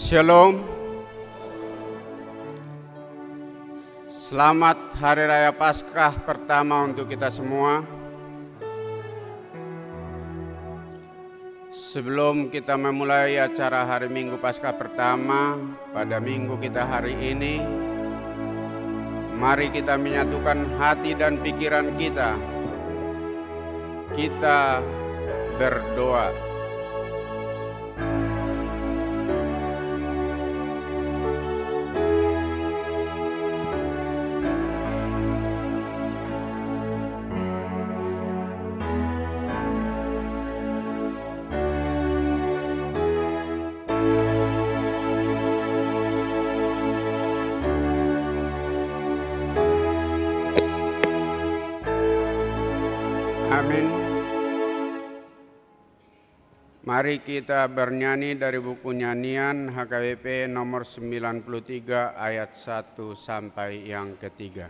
Shalom. Selamat Hari Raya Paskah pertama untuk kita semua. Sebelum kita memulai acara hari Minggu Paskah pertama pada minggu kita hari ini, mari kita menyatukan hati dan pikiran kita. Kita berdoa. Amin. Mari kita bernyanyi dari buku nyanyian HKBP nomor 93 ayat 1 sampai yang ketiga.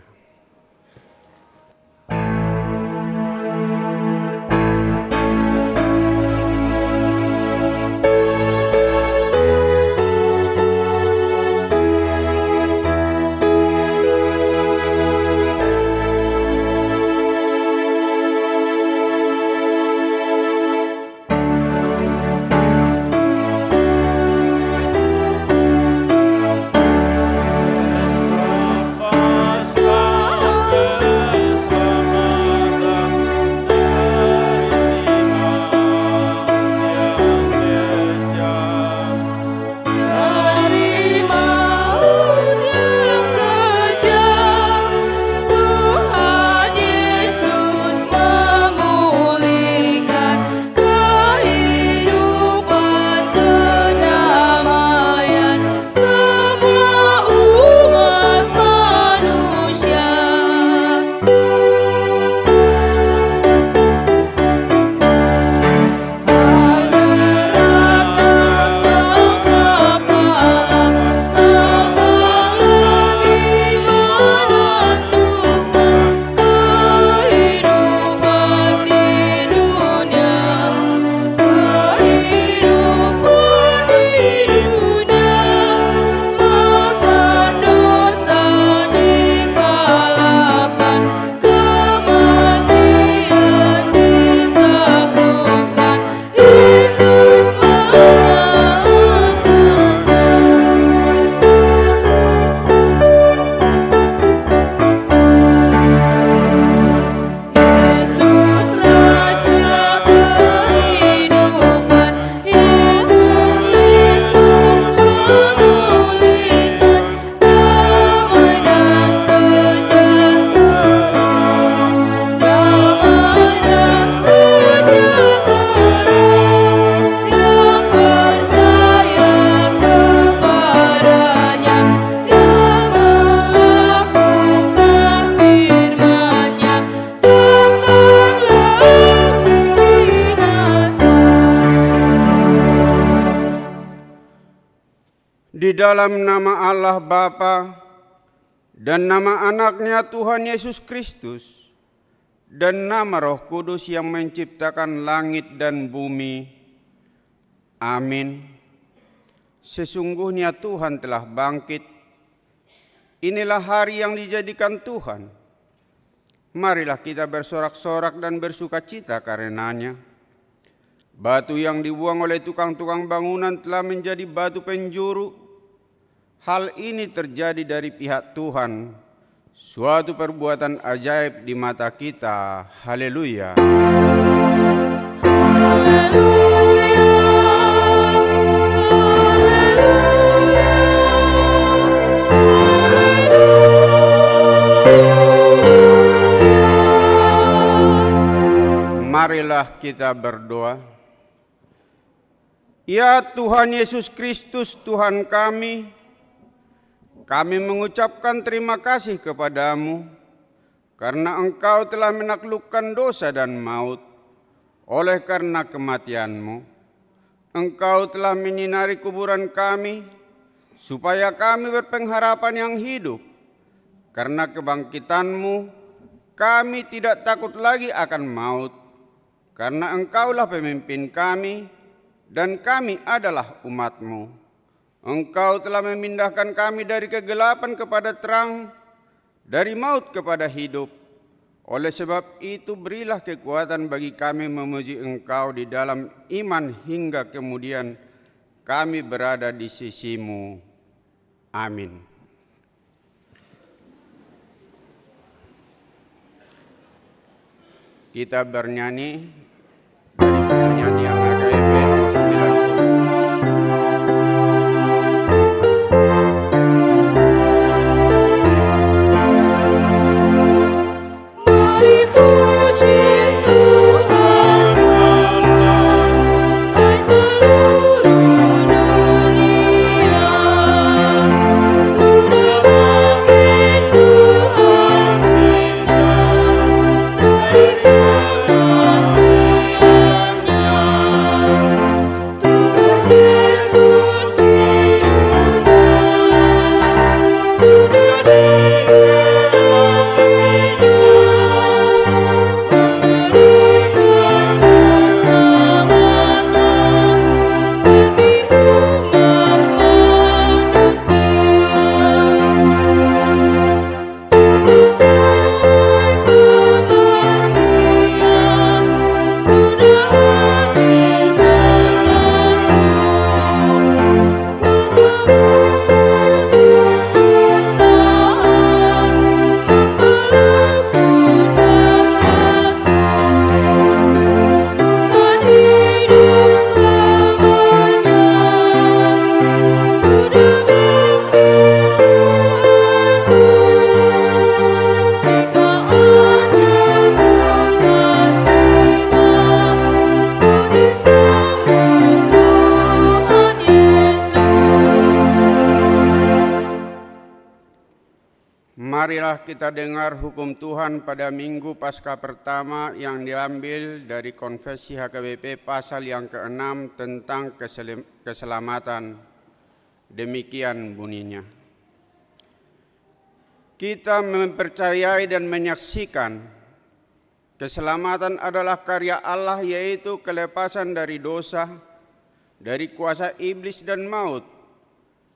Di dalam nama Allah Bapa dan nama anaknya Tuhan Yesus Kristus dan nama Roh Kudus yang menciptakan langit dan bumi. Amin. Sesungguhnya Tuhan telah bangkit. Inilah hari yang dijadikan Tuhan. Marilah kita bersorak-sorak dan bersukacita karenanya. Batu yang dibuang oleh tukang-tukang bangunan telah menjadi batu penjuru. Hal ini terjadi dari pihak Tuhan, suatu perbuatan ajaib di mata kita. Haleluya. Haleluya. Marilah kita berdoa. Ya Tuhan Yesus Kristus, Tuhan kami mengucapkan terima kasih kepadamu karena Engkau telah menaklukkan dosa dan maut. Oleh karena kematian-Mu, Engkau telah menyinari kuburan kami supaya kami berpengharapan yang hidup. Karena kebangkitan-Mu, kami tidak takut lagi akan maut. Karena Engkaulah pemimpin kami dan kami adalah umat-Mu. Engkau telah memindahkan kami dari kegelapan kepada terang, dari maut kepada hidup. Oleh sebab itu berilah kekuatan bagi kami memuji Engkau di dalam iman hingga kemudian kami berada di sisi-Mu. Amin. Kita bernyanyi dari buku nyanyian HKBP nomor 90. Mari puji Tuhan Allah, hai seluruh dunia. Sudah bangkit Tuhan kita dari kematiannya. Tugas Yesus di dunia sudah digenapinya, memberikan keselamatan bagi umat manusia. Kematian sudah habis zamanmu, kuasa Tuhan membelenggu jasadku. Ku kan hidup selamanya, sudah bangkit Tuhanku. Jika ajalku kan tiba, ku disambut Tuhan Yesus. Marilah kita dengar hukum Tuhan pada Minggu Paskah pertama yang diambil dari Konfesi HKBP pasal yang ke-6 tentang keselamatan. Demikian bunyinya. Kita mempercayai dan menyaksikan keselamatan adalah karya Allah, yaitu kelepasan dari dosa, dari kuasa iblis dan maut,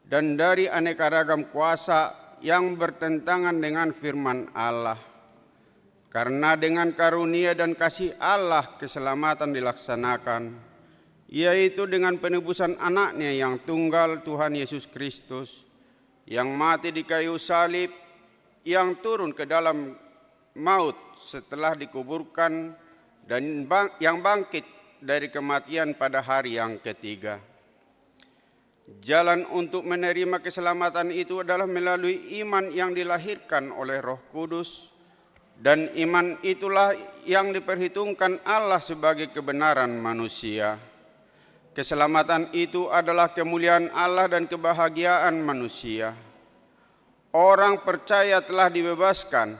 dan dari aneka ragam kuasa yang bertentangan dengan firman Allah. Karena dengan karunia dan kasih Allah keselamatan dilaksanakan, yaitu dengan penebusan anaknya yang tunggal, Tuhan Yesus Kristus, yang mati di kayu salib, yang turun ke dalam maut setelah dikuburkan, dan yang bangkit dari kematian pada hari yang ketiga. Jalan untuk menerima keselamatan itu adalah melalui iman yang dilahirkan oleh Roh Kudus, dan iman itulah yang diperhitungkan Allah sebagai kebenaran manusia. Keselamatan itu adalah kemuliaan Allah dan kebahagiaan manusia. Orang percaya telah dibebaskan,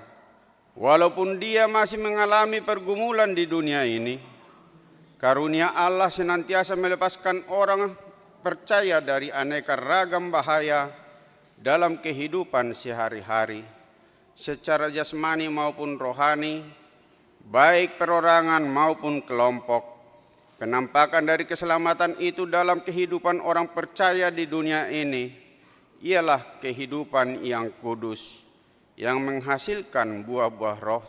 walaupun dia masih mengalami pergumulan di dunia ini. Karunia Allah senantiasa melepaskan orang percaya dari aneka ragam bahaya dalam kehidupan sehari-hari, secara jasmani maupun rohani, baik perorangan maupun kelompok. Penampakan dari keselamatan itu dalam kehidupan orang percaya di dunia ini ialah kehidupan yang kudus, yang menghasilkan buah-buah roh,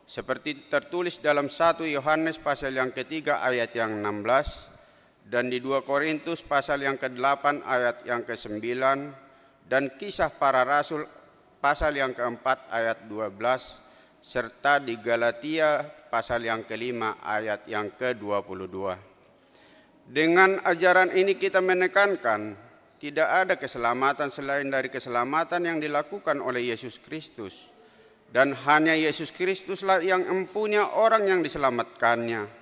seperti tertulis dalam 1 Yohanes pasal yang ketiga ayat yang 16, dan di 2 Korintus pasal yang ke-8 ayat yang ke-9, dan Kisah Para Rasul pasal yang ke-4 ayat 12, serta di Galatia pasal yang ke-5 ayat yang ke-22. Dengan ajaran ini kita menekankan tidak ada keselamatan selain dari keselamatan yang dilakukan oleh Yesus Kristus, dan hanya Yesus Kristuslah yang empunya orang yang diselamatkannya.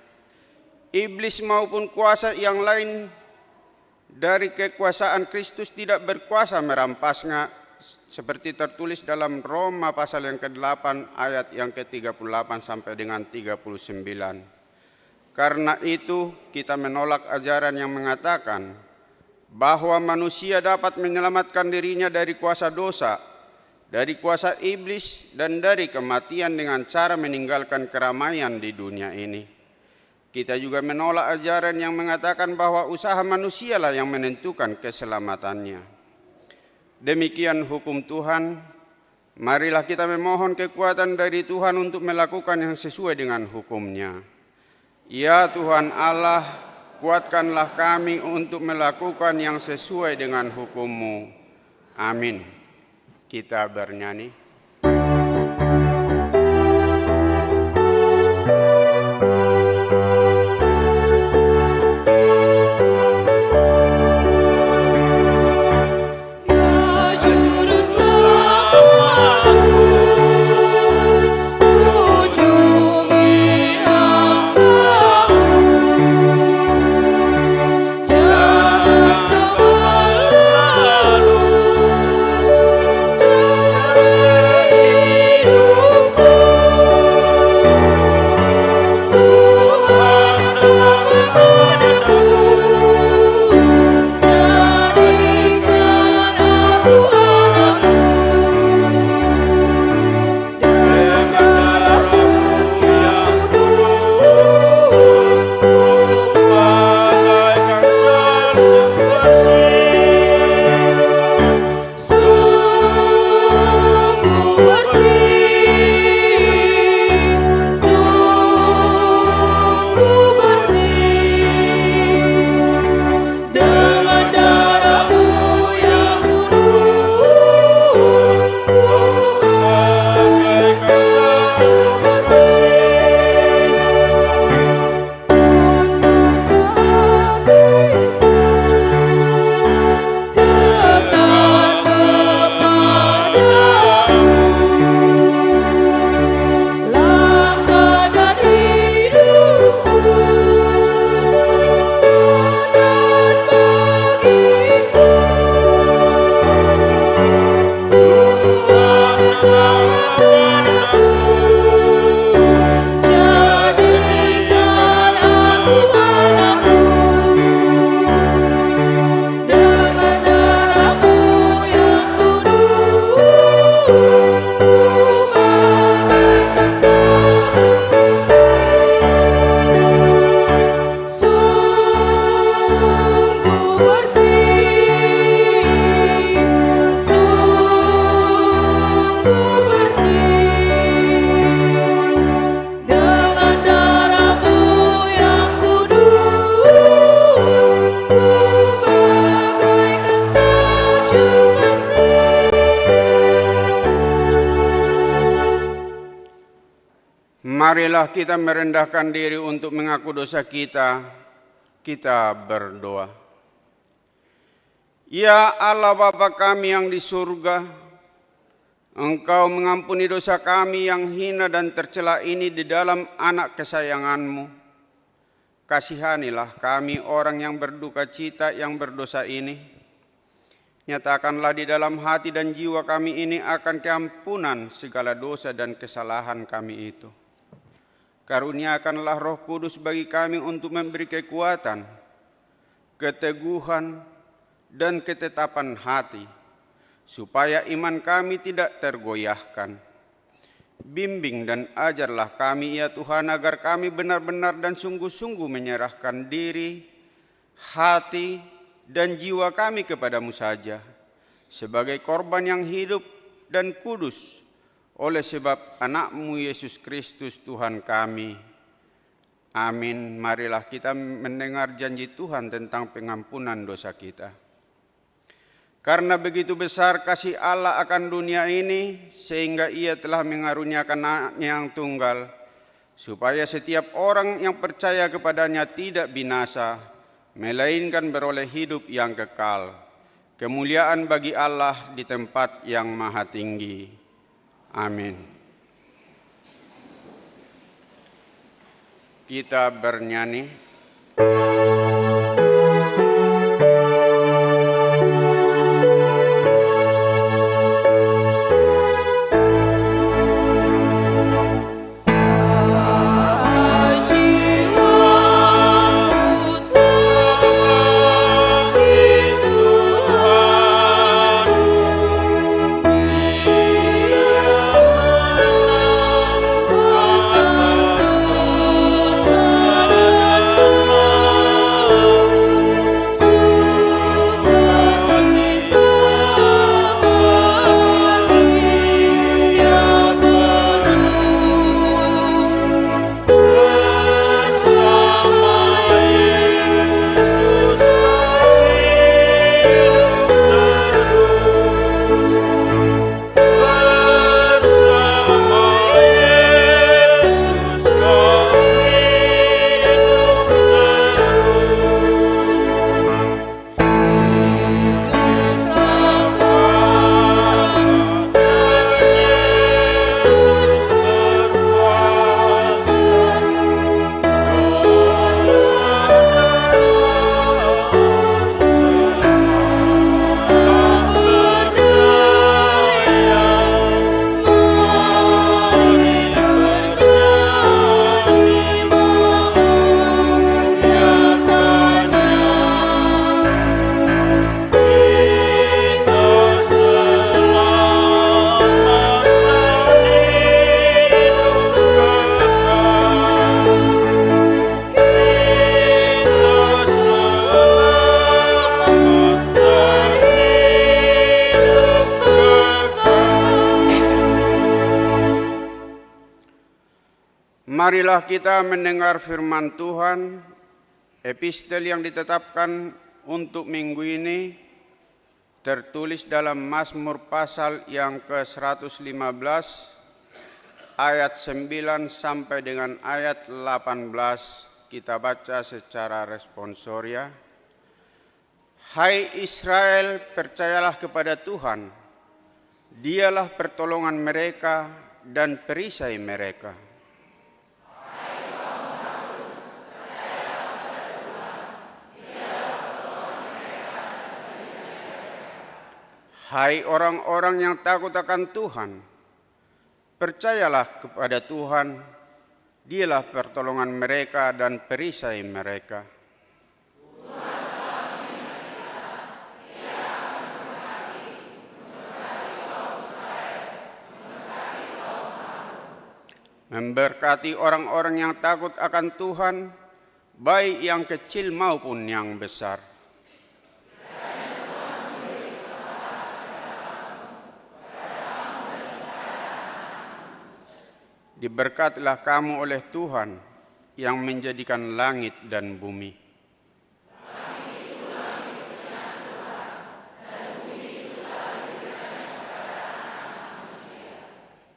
Iblis maupun kuasa yang lain dari kekuasaan Kristus tidak berkuasa merampasnya, seperti tertulis dalam Roma pasal yang ke-8 ayat yang ke-38 sampai dengan 39. Karena itu kita menolak ajaran yang mengatakan bahwa manusia dapat menyelamatkan dirinya dari kuasa dosa, dari kuasa iblis, dan dari kematian dengan cara meninggalkan keramaian di dunia ini. Kita juga menolak ajaran yang mengatakan bahwa usaha manusialah yang menentukan keselamatannya. Demikian hukum Tuhan, marilah kita memohon kekuatan dari Tuhan untuk melakukan yang sesuai dengan hukum-Nya. Ya Tuhan Allah, kuatkanlah kami untuk melakukan yang sesuai dengan hukum-Mu. Amin. Kita bernyanyi. Marilah kita merendahkan diri untuk mengaku dosa kita. Kita berdoa. Ya Allah Bapa kami yang di surga, Engkau mengampuni dosa kami yang hina dan tercela ini di dalam anak kesayangan-Mu. Kasihanilah kami orang yang berduka cita yang berdosa ini. Nyatakanlah di dalam hati dan jiwa kami ini akan keampunan segala dosa dan kesalahan kami itu. Karuniakanlah Roh Kudus bagi kami untuk memberi kekuatan, keteguhan, dan ketetapan hati, supaya iman kami tidak tergoyahkan. Bimbing dan ajarlah kami ya Tuhan, agar kami benar-benar dan sungguh-sungguh menyerahkan diri, hati, dan jiwa kami kepadamu saja, sebagai korban yang hidup dan kudus, oleh sebab anak-Mu Yesus Kristus Tuhan kami. Amin. Marilah kita mendengar janji Tuhan tentang pengampunan dosa kita. Karena begitu besar kasih Allah akan dunia ini, sehingga Ia telah mengaruniakan Anaknya yang tunggal, supaya setiap orang yang percaya kepadanya tidak binasa, melainkan beroleh hidup yang kekal. Kemuliaan bagi Allah di tempat yang maha tinggi. Amin. Kita bernyanyi. Salam Marilah kita mendengar firman Tuhan, epistel yang ditetapkan untuk minggu ini, tertulis dalam Mazmur pasal yang ke-115, ayat 9 sampai dengan ayat 18, kita baca secara responsoria. Hai Israel, percayalah kepada Tuhan, Dialah pertolongan mereka dan perisai mereka. Hai orang-orang yang takut akan Tuhan, percayalah kepada Tuhan, Dialah pertolongan mereka dan perisai mereka. Memberkati orang-orang yang takut akan Tuhan, baik yang kecil maupun yang besar. Diberkatilah kamu oleh Tuhan yang menjadikan langit dan bumi.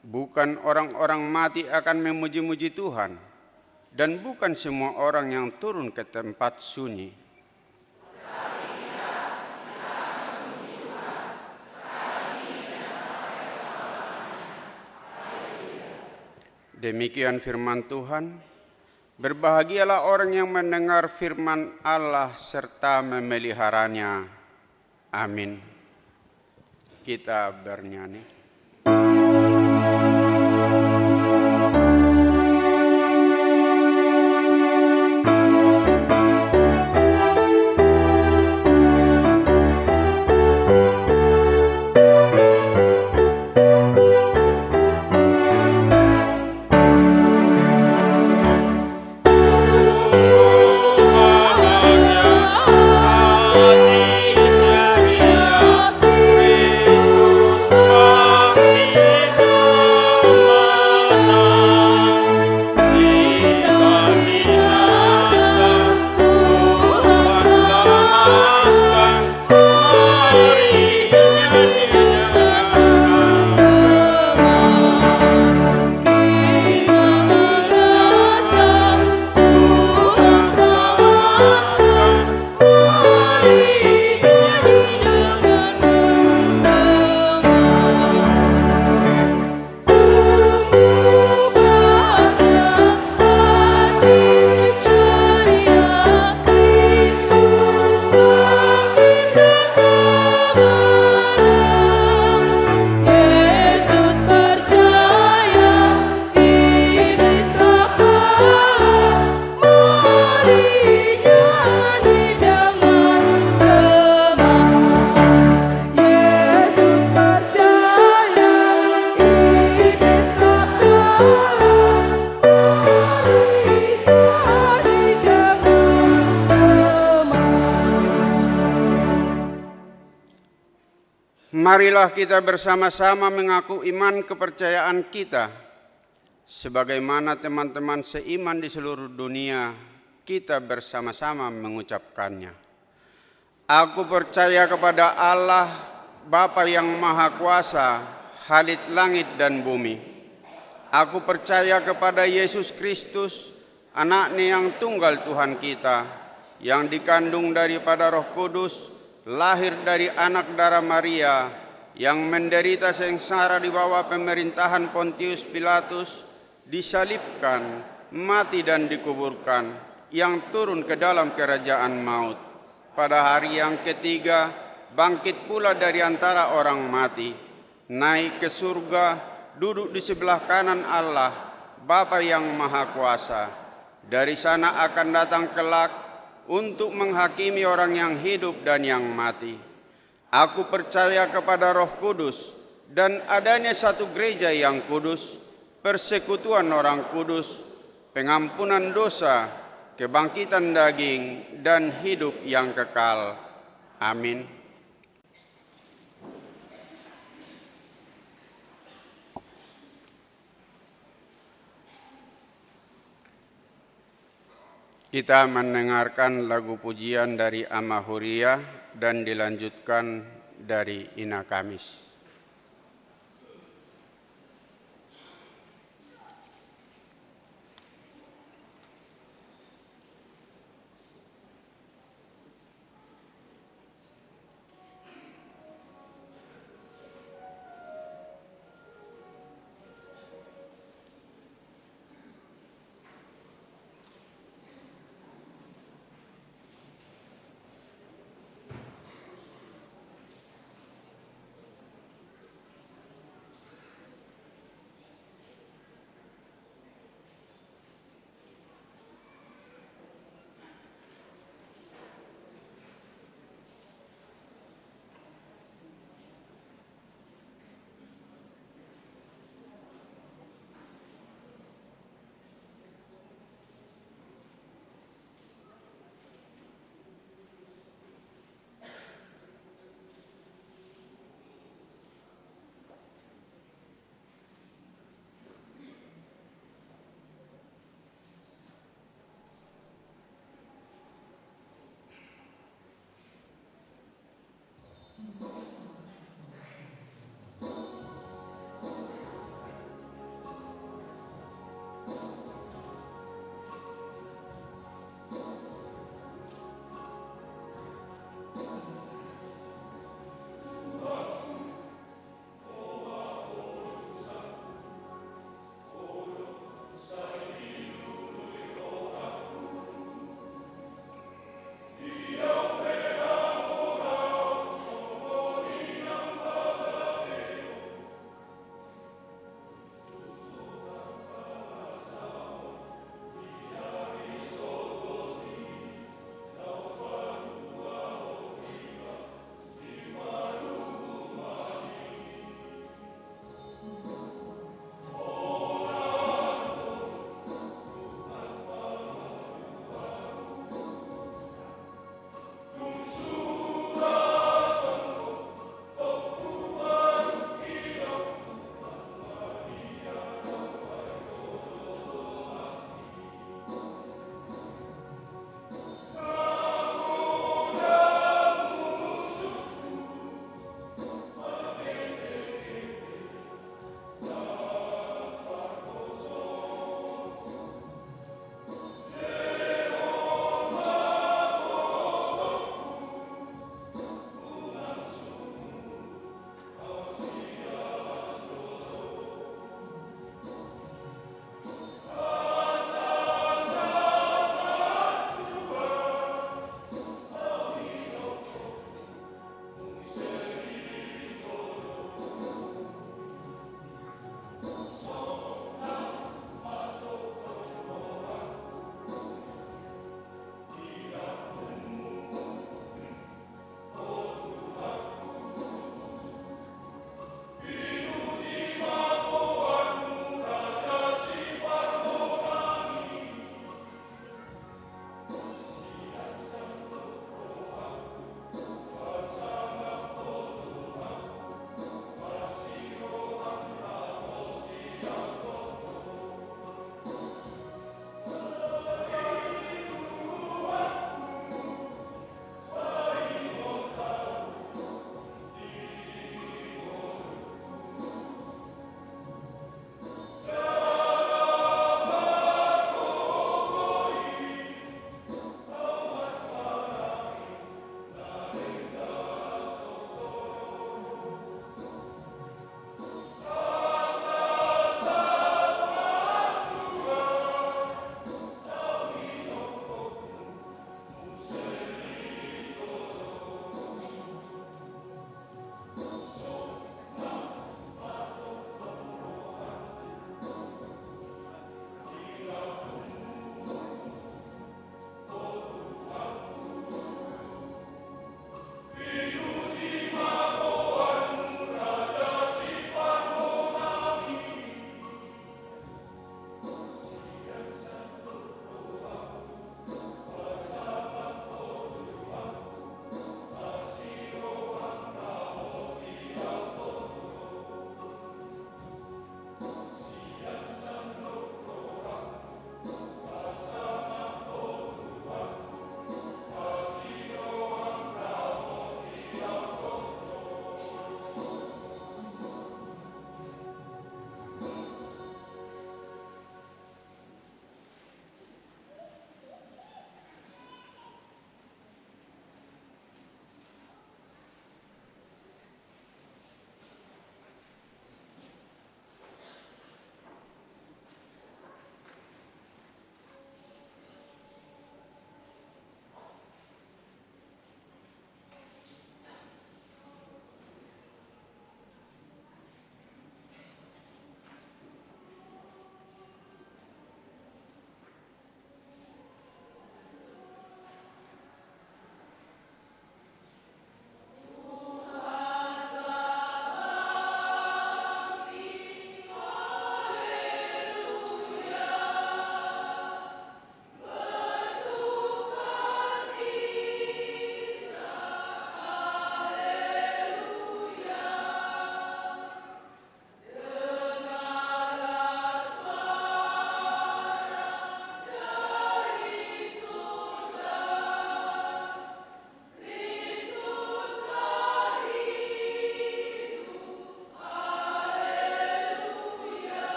Bukan orang-orang mati akan memuji-muji Tuhan, dan bukan semua orang yang turun ke tempat sunyi. Demikian firman Tuhan. Berbahagialah orang yang mendengar firman Allah serta memeliharanya. Amin. Kita bernyanyi. Marilah kita bersama-sama mengaku iman kepercayaan kita. Sebagaimana teman-teman seiman di seluruh dunia, kita bersama-sama mengucapkannya. Aku percaya kepada Allah, Bapa yang Maha Kuasa, Hadit langit dan bumi. Aku percaya kepada Yesus Kristus, Anaknya yang tunggal Tuhan kita, yang dikandung daripada Roh Kudus, lahir dari anak darah Maria, yang menderita sengsara di bawah pemerintahan Pontius Pilatus, disalibkan, mati dan dikuburkan, yang turun ke dalam kerajaan maut. Pada hari yang ketiga, bangkit pula dari antara orang mati, naik ke surga, duduk di sebelah kanan Allah, Bapa yang Maha Kuasa. Dari sana akan datang kelak untuk menghakimi orang yang hidup dan yang mati. Aku percaya kepada Roh Kudus dan adanya satu gereja yang kudus, persekutuan orang kudus, pengampunan dosa, kebangkitan daging, dan hidup yang kekal. Amin. Kita mendengarkan lagu pujian dari Amma Huriah dan dilanjutkan dari Ina Kamis.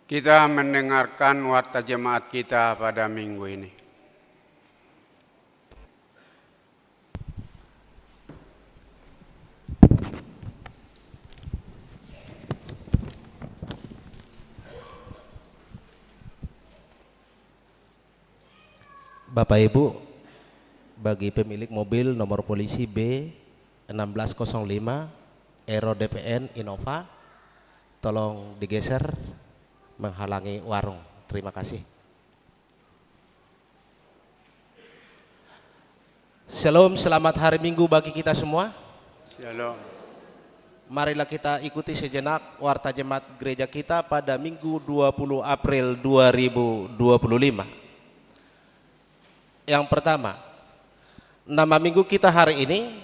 Kita mendengarkan warta jemaat kita pada minggu ini. Bapak Ibu, bagi pemilik mobil nomor polisi B1605 Aero DPN Innova, tolong digeser menghalangi warung. Terima kasih. Shalom, selamat hari Minggu bagi kita semua. Shalom. Marilah kita ikuti sejenak warta jemaat gereja kita pada Minggu 20 April 2025. Yang pertama, nama minggu kita hari ini,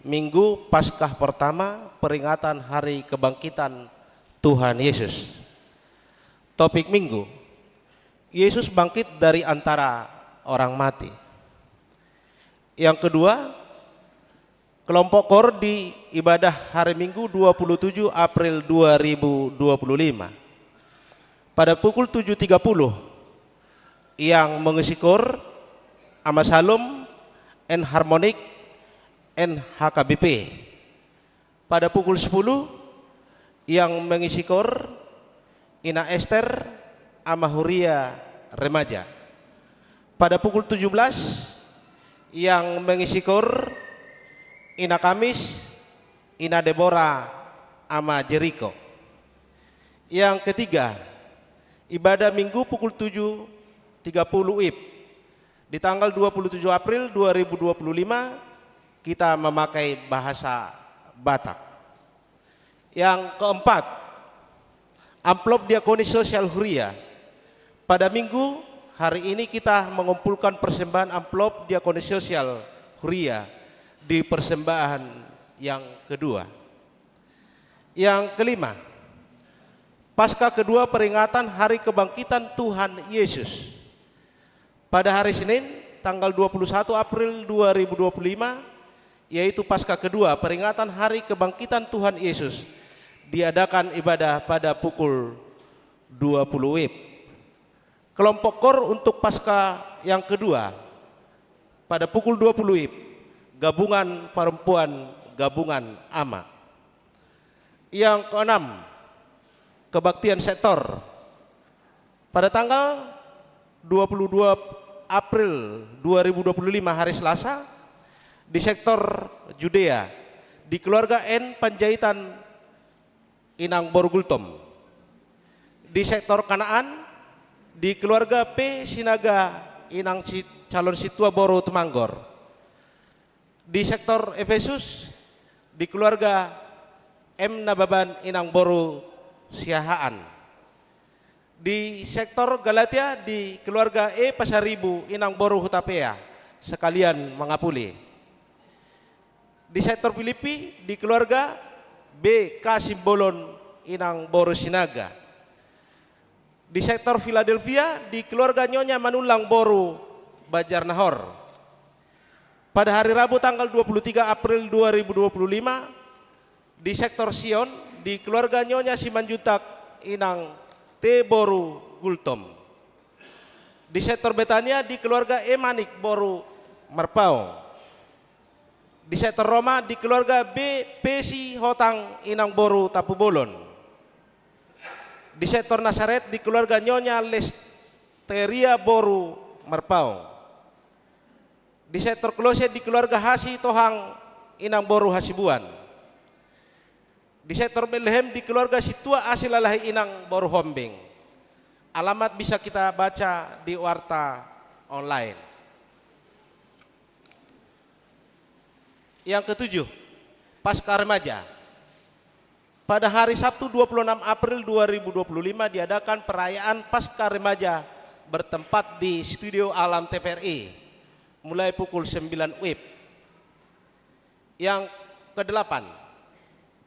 Minggu Paskah pertama, peringatan Hari Kebangkitan Tuhan Yesus. Topik minggu, Yesus bangkit dari antara orang mati. Yang kedua, kelompok kor di ibadah hari Minggu 27 April 2025. Pada pukul 7.30 yang mengisi kor Amasalum, N Harmonik, N HKBP. Pada pukul 10 yang mengisi kor Ina Esther, Amahuria Remaja. Pada pukul 17 yang mengisi kor Ina Kamis, Ina Deborah, Ama Jericho. Yang ketiga, ibadah Minggu pukul 7.30 WIB. Di tanggal 27 April 2025 kita memakai bahasa Batak. Yang keempat, amplop diakoni sosial Huria. Pada minggu hari ini kita mengumpulkan persembahan amplop diakoni sosial Huria di persembahan yang kedua. Yang kelima, Paskah kedua peringatan Hari Kebangkitan Tuhan Yesus. Pada hari Senin tanggal 21 April 2025, yaitu Paskah kedua peringatan Hari Kebangkitan Tuhan Yesus, diadakan ibadah pada pukul 20 WIB. Kelompok kor untuk Paskah yang kedua pada pukul 20 WIB, gabungan perempuan, gabungan ama. Yang keenam, kebaktian sektor pada tanggal 22 April 2025 hari Selasa di sektor Judea di keluarga N Panjaitan Inang Borgultom. Di sektor Kanaan di keluarga P Sinaga Inang Calon Situa Boro Temanggor. Di sektor Efesus di keluarga M Nababan Inang Boro Siahaan. Di sektor Galatia di keluarga E Pasaribu Inang Boru Hutapea sekalian mengapuli. Di sektor Filipi di keluarga B Kasimbolon Inang Boru Sinaga. Di sektor Philadelphia di keluarga Nyonya Manulang Boru Bajarnahor. Pada hari Rabu tanggal 23 April 2025 di sektor Sion di keluarga Nyonya Simanjuntak Inang T Boru Gultom. Di sektor Betania di keluarga Emanik Boru Merpau. Di sektor Roma di keluarga B Pesi Hotang Inang Boru Tapubolon. Di sektor Nasaret di keluarga Nyonya Lesteria Boru Merpau. Di sektor Klose di keluarga Hasi Tohang Inang Boru Hasibuan. Di sektor Bethlehem di keluarga Situa Asilalahi Inang Boru Hombing. Alamat bisa kita baca di warta online. Yang ketujuh, Paskah Remaja. Pada hari Sabtu 26 April 2025 diadakan perayaan Paskah Remaja bertempat di Studio Alam TVRI mulai pukul 9 WIB. Yang kedelapan,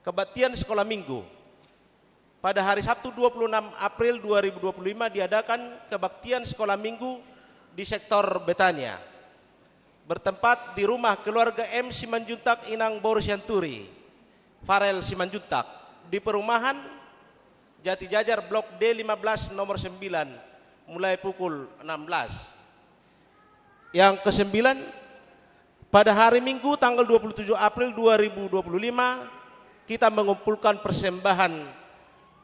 kebaktian sekolah minggu. Pada hari Sabtu 26 April 2025 diadakan kebaktian sekolah minggu di sektor Betania. Bertempat di rumah keluarga M Simanjuntak Inang Boru Sianturi, Farel Simanjuntak, di perumahan Jati Jajar Blok D15 nomor 9 mulai pukul 16. Yang ke-9, pada hari Minggu tanggal 27 April 2025 kita mengumpulkan persembahan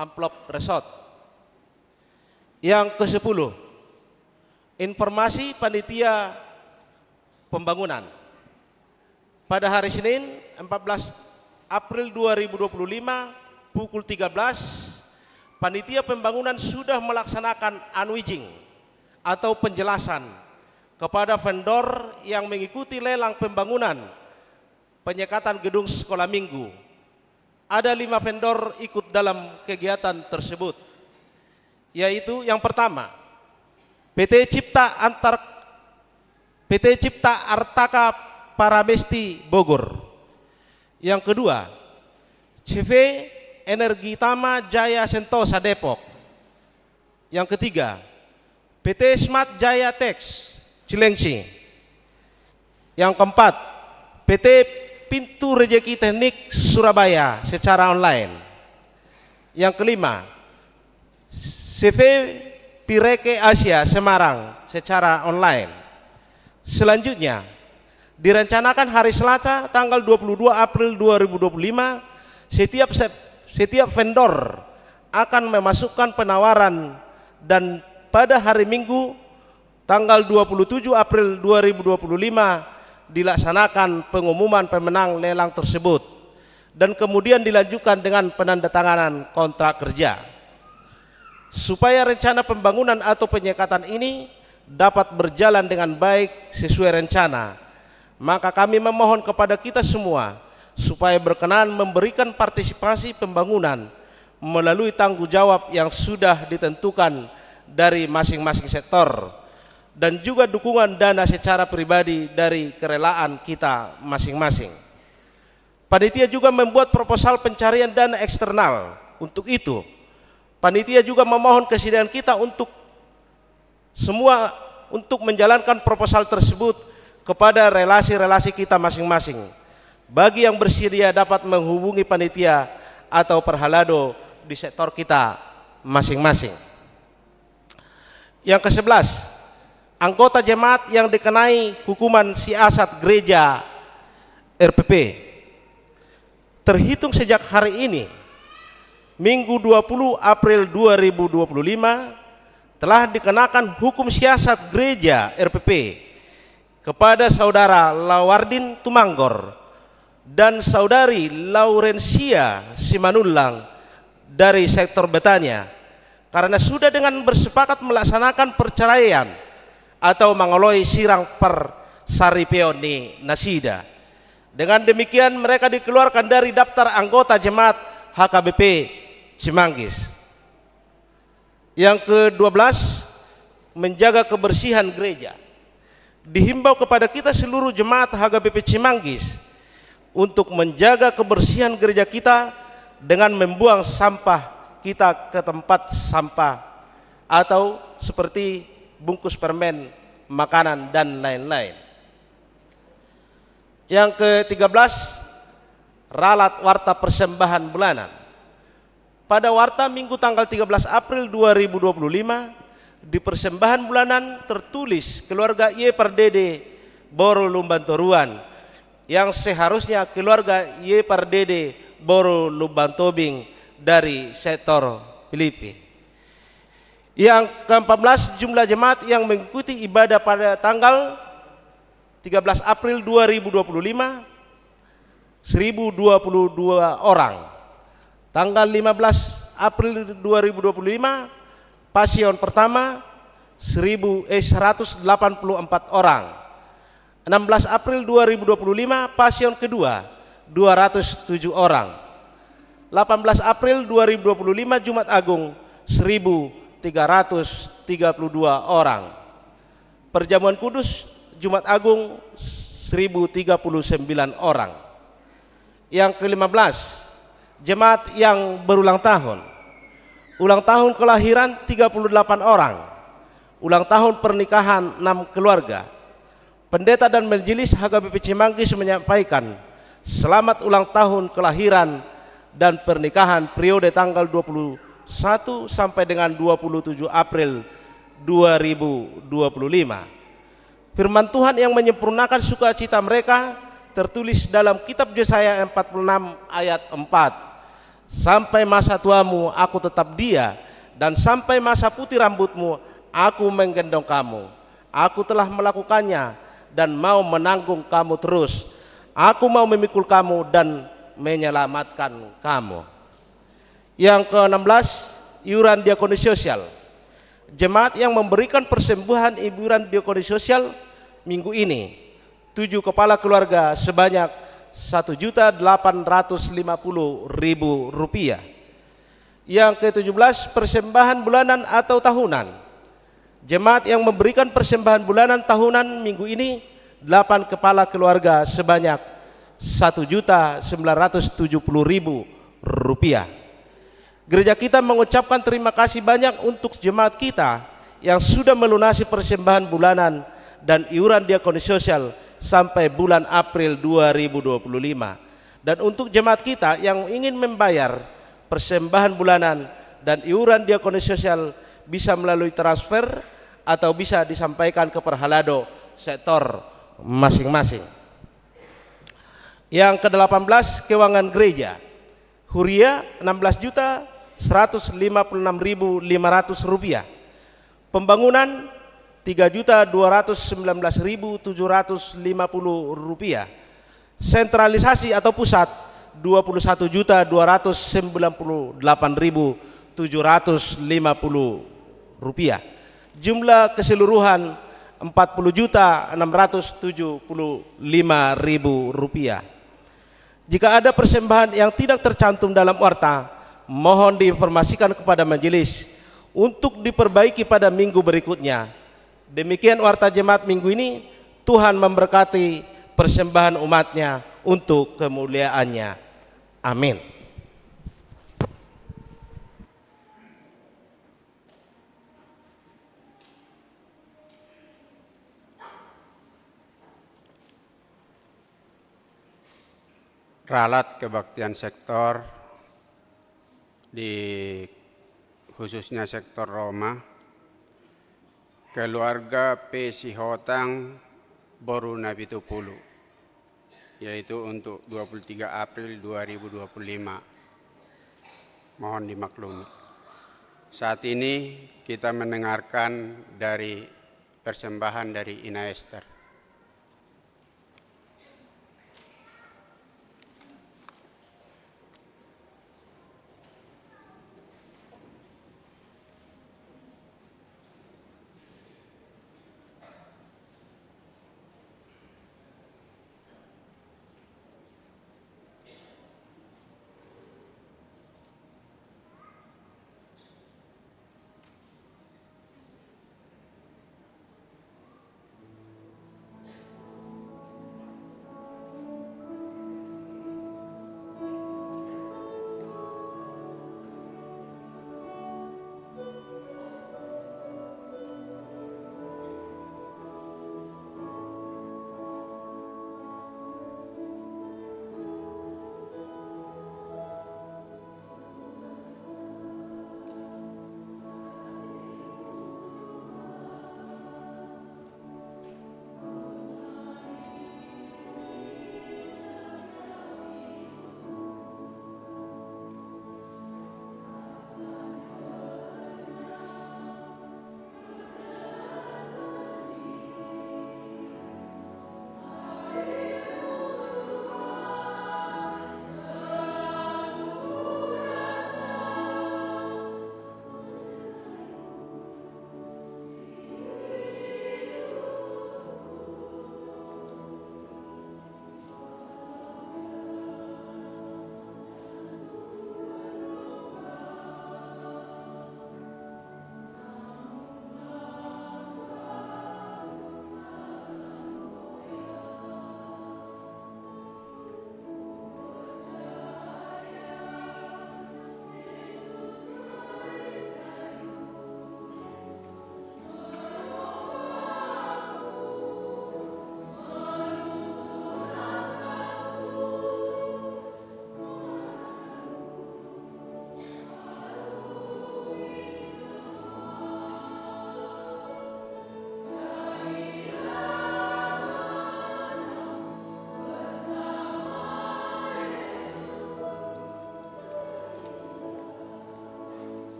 amplop resort. Yang ke-10, informasi panitia pembangunan. Pada hari Senin 14 April 2025 pukul 13, panitia pembangunan sudah melaksanakan unwijing atau penjelasan kepada vendor yang mengikuti lelang pembangunan penyekatan gedung sekolah minggu. Ada 5 vendor ikut dalam kegiatan tersebut, yaitu yang pertama PT Cipta Artaka Paramesti Bogor. Yang kedua CV Energi Tama Jaya Sentosa Depok. Yang ketiga PT Smart Jaya Tex Cilengsi. Yang keempat PT Pintu Rejeki Teknik Surabaya secara online. Yang kelima CV Pireke Asia Semarang secara online. Selanjutnya direncanakan hari Selasa tanggal 22 April 2025 setiap vendor akan memasukkan penawaran, dan pada hari Minggu tanggal 27 April 2025 dilaksanakan pengumuman pemenang lelang tersebut dan kemudian dilanjutkan dengan penandatanganan kontrak kerja. Supaya rencana pembangunan atau penyekatan ini dapat berjalan dengan baik sesuai rencana, maka kami memohon kepada kita semua supaya berkenan memberikan partisipasi pembangunan melalui tanggung jawab yang sudah ditentukan dari masing-masing sektor, dan juga dukungan dana secara pribadi dari kerelaan kita masing-masing. Panitia juga membuat proposal pencarian dana eksternal. Untuk itu, panitia juga memohon kesediaan kita untuk semua untuk menjalankan proposal tersebut kepada relasi-relasi kita masing-masing. Bagi yang bersedia dapat menghubungi panitia atau perhalado di sektor kita masing-masing. Yang ke-11, anggota jemaat yang dikenai hukuman siasat gereja RPP. Terhitung sejak hari ini, Minggu 20 April 2025, telah dikenakan hukum siasat gereja RPP kepada Saudara Lawardin Tumanggor dan Saudari Laurencia Simanullang dari sektor Betania, karena sudah dengan bersepakat melaksanakan perceraian atau mangoloi sirang per saripeoni nasida. Dengan demikian mereka dikeluarkan dari daftar anggota jemaat HKBP Cimanggis. Yang ke-12, menjaga kebersihan gereja. Dihimbau kepada kita seluruh jemaat HKBP Cimanggis untuk menjaga kebersihan gereja kita dengan membuang sampah kita ke tempat sampah atau seperti bungkus permen, makanan, dan lain-lain. Yang ke-13, ralat warta persembahan bulanan. Pada warta Minggu tanggal 13 April 2025, di persembahan bulanan tertulis keluarga Y Pardede Boro Lumbantoruan, yang seharusnya keluarga Y Pardede Boro Lumbantobing dari sektor Filipi. Yang ke-14, jumlah jemaat yang mengikuti ibadah pada tanggal 13 April 2025 1022 orang. Tanggal 15 April 2025 pasion pertama 184 orang. 16 April 2025 pasion kedua 207 orang. 18 April 2025 Jumat Agung 1332 orang. Perjamuan Kudus Jumat Agung 1039 orang. Yang ke-15, jemaat yang berulang tahun. Ulang tahun kelahiran 38 orang. Ulang tahun pernikahan 6 keluarga. Pendeta dan majelis HKBP Cimanggis menyampaikan selamat ulang tahun kelahiran dan pernikahan periode tanggal 27 1 sampai dengan 27 April 2025. Firman Tuhan yang menyempurnakan sukacita mereka tertulis dalam kitab Yesaya 46 ayat 4. Sampai masa tuamu aku tetap dia, dan sampai masa putih rambutmu aku menggendong kamu. Aku telah melakukannya dan mau menanggung kamu terus. Aku mau memikul kamu dan menyelamatkan kamu. Yang ke-16, iuran diakoni sosial. Jemaat yang memberikan persembahan iuran diakoni sosial minggu ini 7 kepala keluarga sebanyak Rp1.850.000. Yang ke-17, persembahan bulanan atau tahunan. Jemaat yang memberikan persembahan bulanan tahunan minggu ini 8 kepala keluarga sebanyak Rp1.970.000. Gereja kita mengucapkan terima kasih banyak untuk jemaat kita yang sudah melunasi persembahan bulanan dan iuran diakoni sosial sampai bulan April 2025. Dan untuk jemaat kita yang ingin membayar persembahan bulanan dan iuran diakoni sosial bisa melalui transfer atau bisa disampaikan ke perhalado sektor masing-masing. Yang ke-18, keuangan gereja. Huria Rp16.156.500. Pembangunan Rp3.219.750. Sentralisasi atau pusat Rp21.298.750. Jumlah keseluruhan Rp40.675.000. Jika ada persembahan yang tidak tercantum dalam warta, mohon diinformasikan kepada majelis untuk diperbaiki pada minggu berikutnya. Demikian warta jemaat minggu ini. Tuhan memberkati persembahan umatnya untuk kemuliaannya. Amin. Ralat kebaktian sektor di khususnya sektor Roma, keluarga P. Sihotang Boru Nabi Tupulu, yaitu untuk 23 April 2025. Mohon dimaklumi. Saat ini kita mendengarkan dari persembahan dari Ina Esther.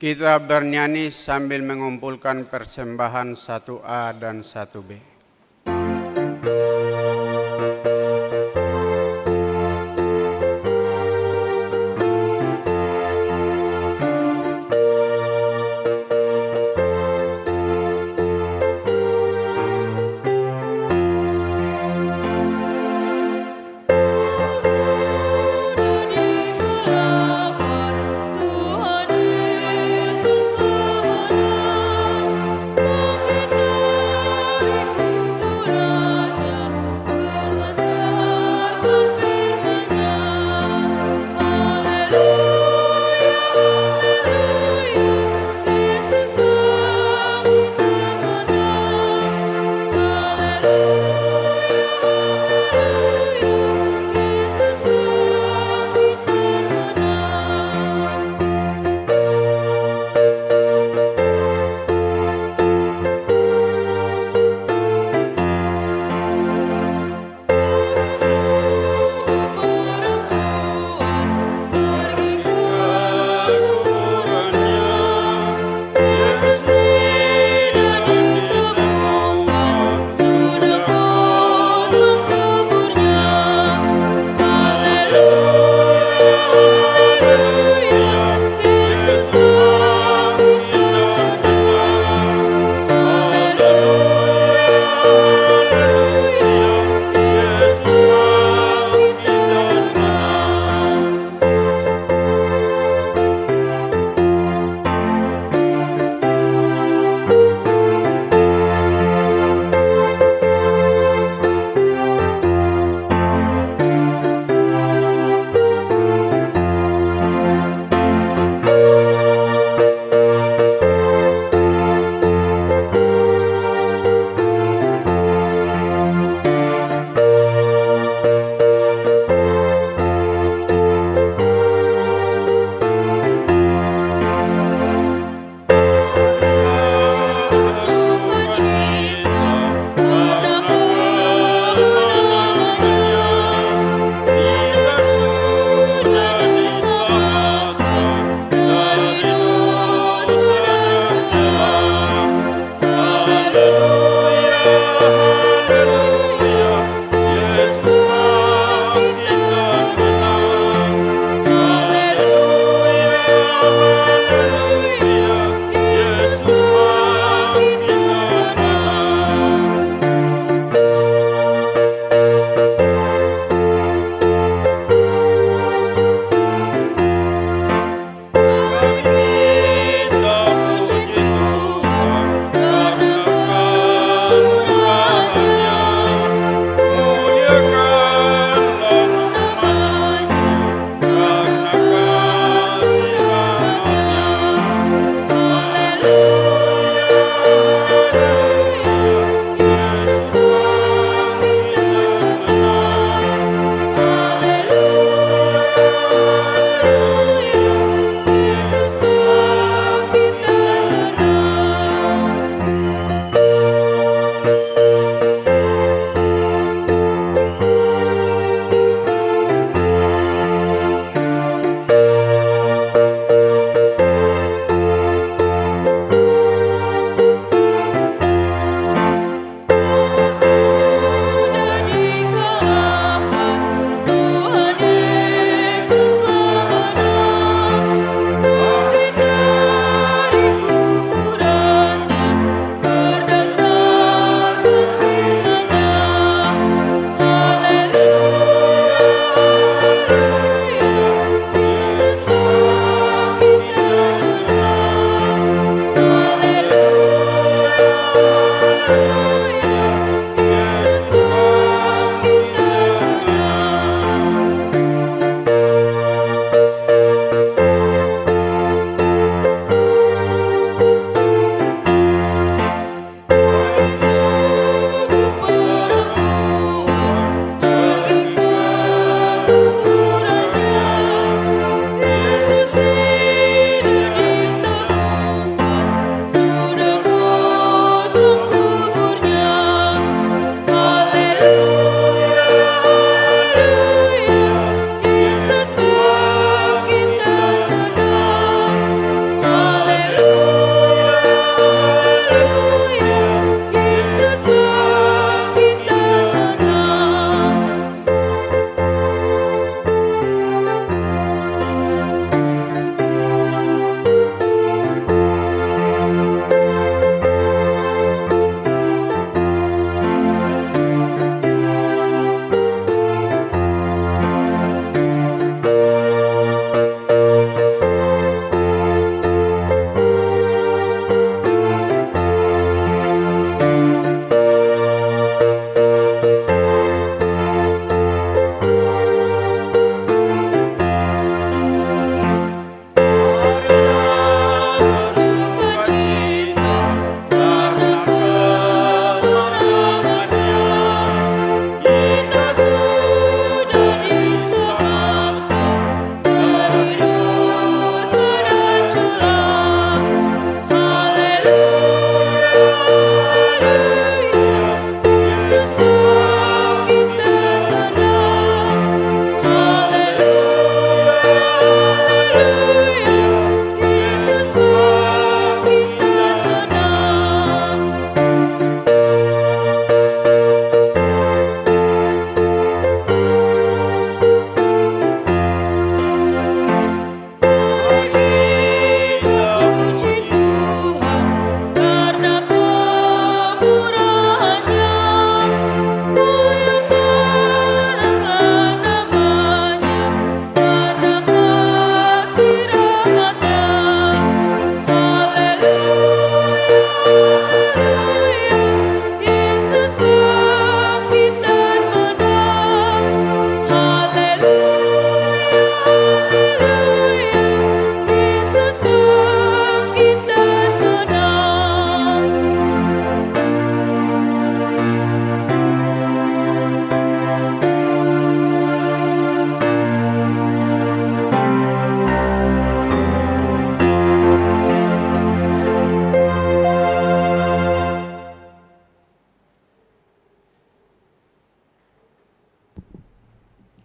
Kita bernyanyi sambil mengumpulkan persembahan 1A dan 1B.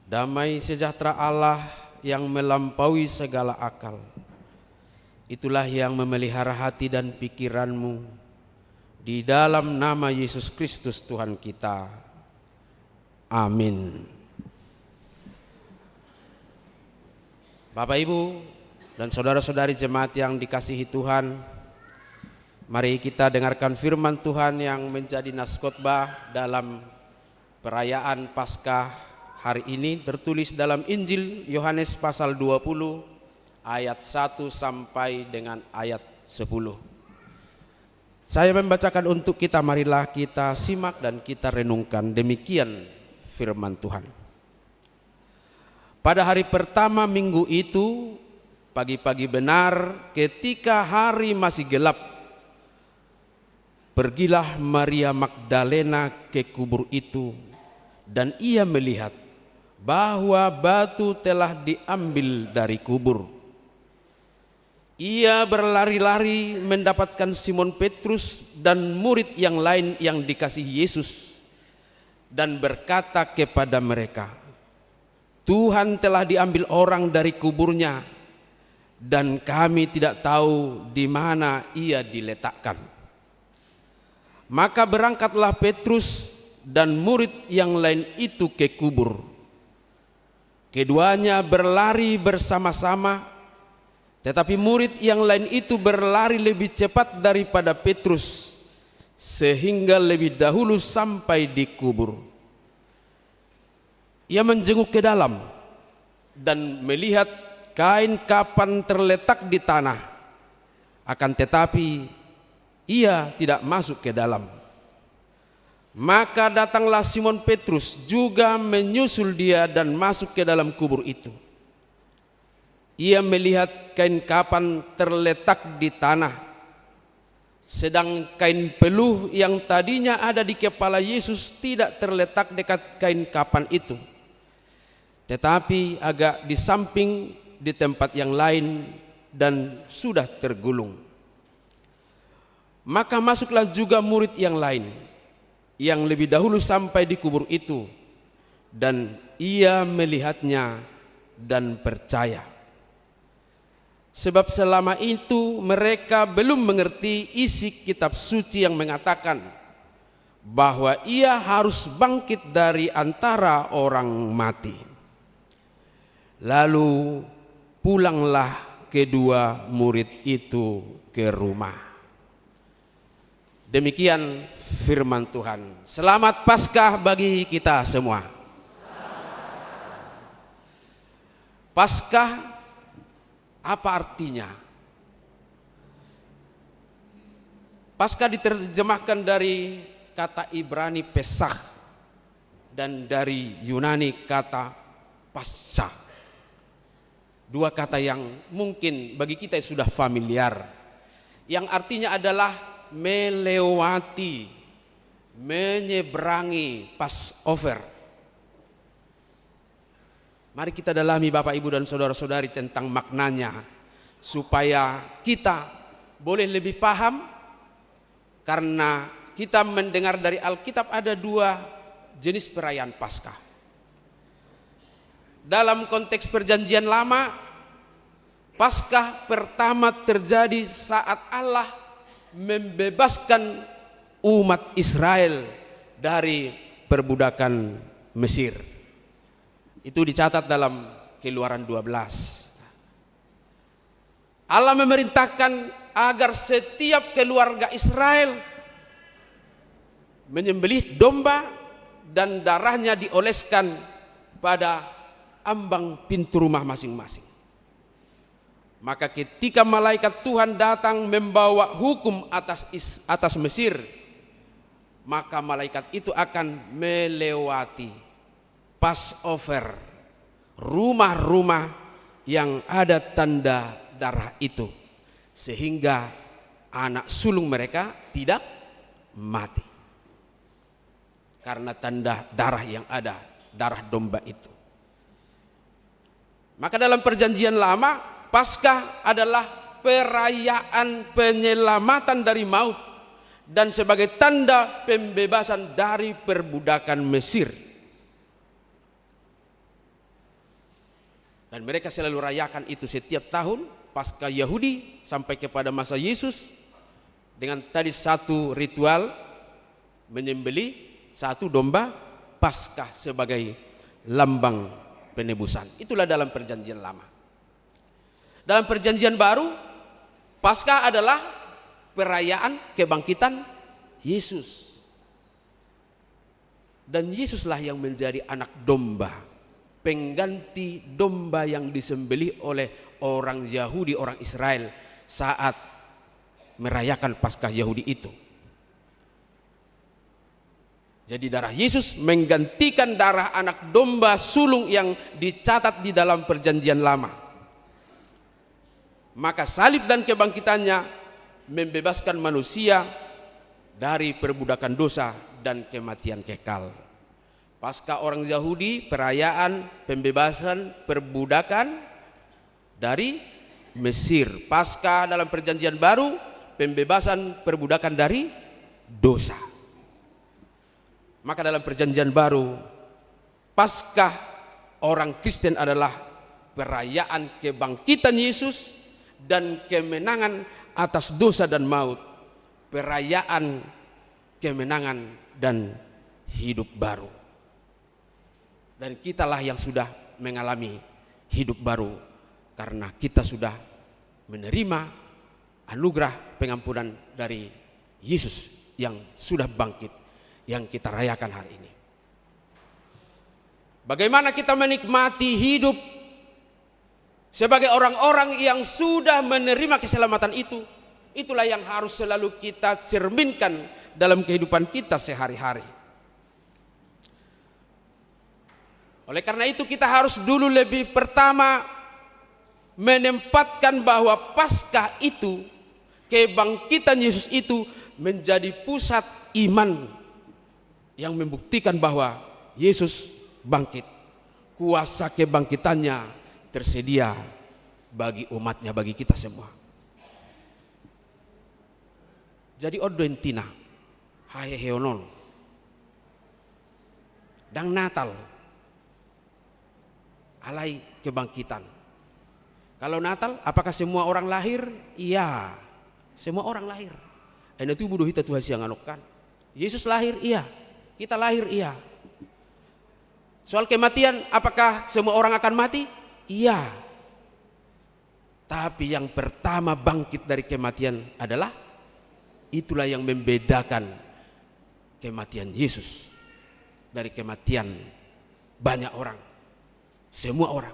Damai sejahtera Allah yang melampaui segala akal, itulah yang memelihara hati dan pikiranmu di dalam nama Yesus Kristus Tuhan kita. Amin. Bapak, Ibu, dan saudara-saudari jemaat yang dikasihi Tuhan, mari kita dengarkan firman Tuhan yang menjadi nas khotbah dalam perayaan Paskah hari ini, tertulis dalam Injil Yohanes pasal 20 ayat 1 sampai dengan ayat 10. Saya membacakan untuk kita, marilah kita simak dan kita renungkan. Demikian firman Tuhan. Pada hari pertama minggu itu, pagi-pagi benar, ketika hari masih gelap, pergilah Maria Magdalena ke kubur itu, dan ia melihat bahwa batu telah diambil dari kubur. Ia berlari-lari mendapatkan Simon Petrus dan murid yang lain yang dikasihi Yesus, dan berkata kepada mereka, "Tuhan telah diambil orang dari kuburnya, dan kami tidak tahu di mana ia diletakkan." Maka berangkatlah Petrus dan murid yang lain itu ke kubur. Keduanya berlari bersama-sama, tetapi murid yang lain itu berlari lebih cepat daripada Petrus, sehingga lebih dahulu sampai di kubur. Ia menjenguk ke dalam dan melihat kain kapan terletak di tanah, akan tetapi ia tidak masuk ke dalam. Maka datanglah Simon Petrus juga menyusul dia dan masuk ke dalam kubur itu. Ia melihat kain kapan terletak di tanah, sedang kain peluh yang tadinya ada di kepala Yesus tidak terletak dekat kain kapan itu, tetapi agak di samping di tempat yang lain dan sudah tergulung. Maka masuklah juga murid yang lain yang lebih dahulu sampai di kubur itu, dan ia melihatnya dan percaya. Sebab selama itu mereka belum mengerti isi kitab suci yang mengatakan bahwa ia harus bangkit dari antara orang mati. Lalu pulanglah kedua murid itu ke rumah. Demikian firman Tuhan. Selamat Paskah bagi kita semua. Paskah apa artinya? Paskah diterjemahkan dari kata Ibrani Pesach dan dari Yunani kata Pascha. Dua kata yang mungkin bagi kita sudah familiar, yang artinya adalah melewati, menyeberangi, Passover. Mari kita dalami Bapak, Ibu, dan saudara-saudari tentang maknanya, supaya kita boleh lebih paham. Karena kita mendengar dari Alkitab ada dua jenis perayaan Paskah. Dalam konteks perjanjian lama, Paskah pertama terjadi saat Allah membebaskan umat Israel dari perbudakan Mesir. Itu dicatat dalam Keluaran 12. Allah memerintahkan agar setiap keluarga Israel menyembelih domba dan darahnya dioleskan pada ambang pintu rumah masing-masing. Maka ketika malaikat Tuhan datang membawa hukum atas Mesir, maka malaikat itu akan melewati Passover, rumah-rumah yang ada tanda darah itu, sehingga anak sulung mereka tidak mati karena tanda darah yang ada, darah domba itu. Maka dalam perjanjian lama, Paskah adalah perayaan penyelamatan dari maut dan sebagai tanda pembebasan dari perbudakan Mesir. Dan mereka selalu rayakan itu setiap tahun, Paskah Yahudi sampai kepada masa Yesus, dengan tadi satu ritual menyembelih satu domba Paskah sebagai lambang penebusan. Itulah dalam perjanjian lama. Dalam perjanjian baru, Paskah adalah perayaan kebangkitan Yesus. Dan Yesuslah yang menjadi anak domba, pengganti domba yang disembelih oleh orang Yahudi, orang Israel saat merayakan Paskah Yahudi itu. Jadi darah Yesus menggantikan darah anak domba sulung yang dicatat di dalam perjanjian lama. Maka salib dan kebangkitannya membebaskan manusia dari perbudakan dosa dan kematian kekal. Paskah orang Yahudi perayaan pembebasan perbudakan dari Mesir. Paskah dalam perjanjian baru pembebasan perbudakan dari dosa. Maka dalam perjanjian baru, Paskah orang Kristen adalah perayaan kebangkitan Yesus dan kemenangan atas dosa dan maut. Perayaan kemenangan dan hidup baru. Dan kitalah yang sudah mengalami hidup baru karena kita sudah menerima anugerah pengampunan dari Yesus yang sudah bangkit, yang kita rayakan hari ini. Bagaimana kita menikmati hidup sebagai orang-orang yang sudah menerima keselamatan itu? Itulah yang harus selalu kita cerminkan dalam kehidupan kita sehari-hari. Oleh karena itu kita harus dulu lebih pertama menempatkan bahwa Paskah itu, kebangkitan Yesus itu menjadi pusat iman yang membuktikan bahwa Yesus bangkit. Kuasa kebangkitannya tersedia bagi umatnya, bagi kita semua. Jadi Adventina, haheheonon, dan Natal, alai kebangkitan. Kalau Natal, apakah semua orang lahir? Iya, semua orang lahir. Dan itu buduh hita Tuhan siang anokan. Yesus lahir, iya. Kita lahir, iya. Soal kematian, apakah semua orang akan mati? Iya. Tapi yang pertama bangkit dari kematian adalah, itulah yang membedakan kematian Yesus dari kematian banyak orang. Semua orang.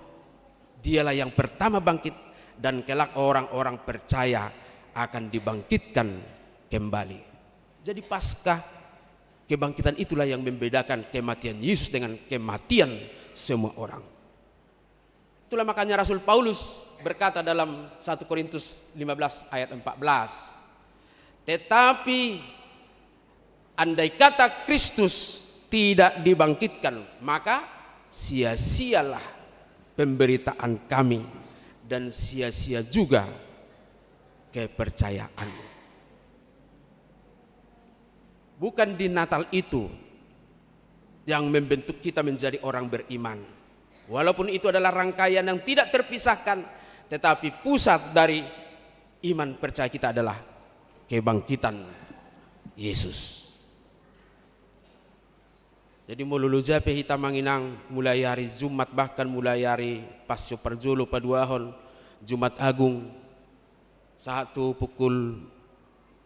Dialah yang pertama bangkit dan kelak orang-orang percaya akan dibangkitkan kembali. Jadi Paskah, kebangkitan itulah yang membedakan kematian Yesus dengan kematian semua orang. Itulah makanya Rasul Paulus berkata dalam 1 Korintus 15 ayat 14. Tetapi andai kata Kristus tidak dibangkitkan, maka sia-sialah pemberitaan kami dan sia-sia juga kepercayaanmu. Bukan di Natal itu yang membentuk kita menjadi orang beriman. Walaupun itu adalah rangkaian yang tidak terpisahkan, tetapi pusat dari iman percaya kita adalah kebangkitan Yesus. Jadi mululuja pehita manginang mulai hari Jumat, bahkan mulai hari Pasio Parjolo Paduahon, Jumat Agung, satu pukul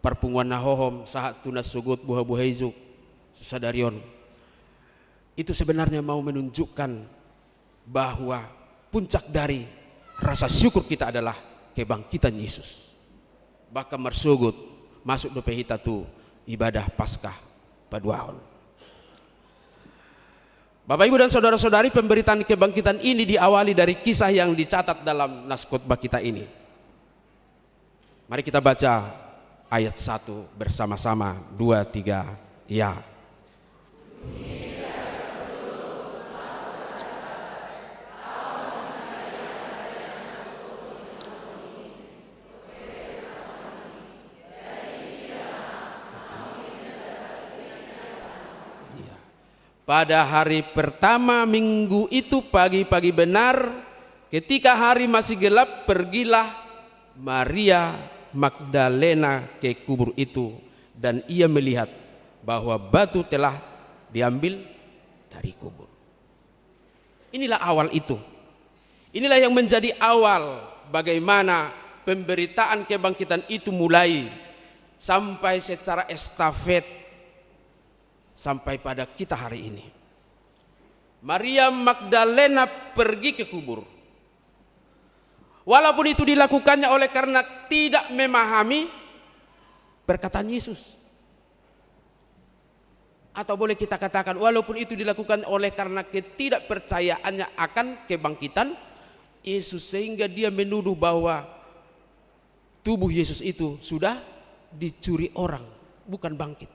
perpunguan nahohom, satu nasugut buah-buah hijau, susadarion. Itu sebenarnya mau menunjukkan bahwa puncak dari rasa syukur kita adalah kebangkitan Yesus. Bahkan mersugut masuk do pehita tu ibadah Paskah Paduahon. Bapak Ibu dan saudara-saudari, pemberitaan kebangkitan ini diawali dari kisah yang dicatat dalam nas khotbah kita ini. Mari kita baca ayat 1 bersama-sama, 2, 3, ya. Pada hari pertama minggu itu pagi-pagi benar, ketika hari masih gelap, pergilah Maria Magdalena ke kubur itu, dan ia melihat bahwa batu telah diambil dari kubur. Inilah awal itu. Inilah yang menjadi awal bagaimana pemberitaan kebangkitan itu mulai sampai secara estafet sampai pada kita hari ini. Maria Magdalena pergi ke kubur. Walaupun itu dilakukannya oleh karena tidak memahami perkataan Yesus. Atau boleh kita katakan walaupun itu dilakukan oleh karena ketidakpercayaannya akan kebangkitan Yesus, sehingga dia menuduh bahwa tubuh Yesus itu sudah dicuri orang, bukan bangkit.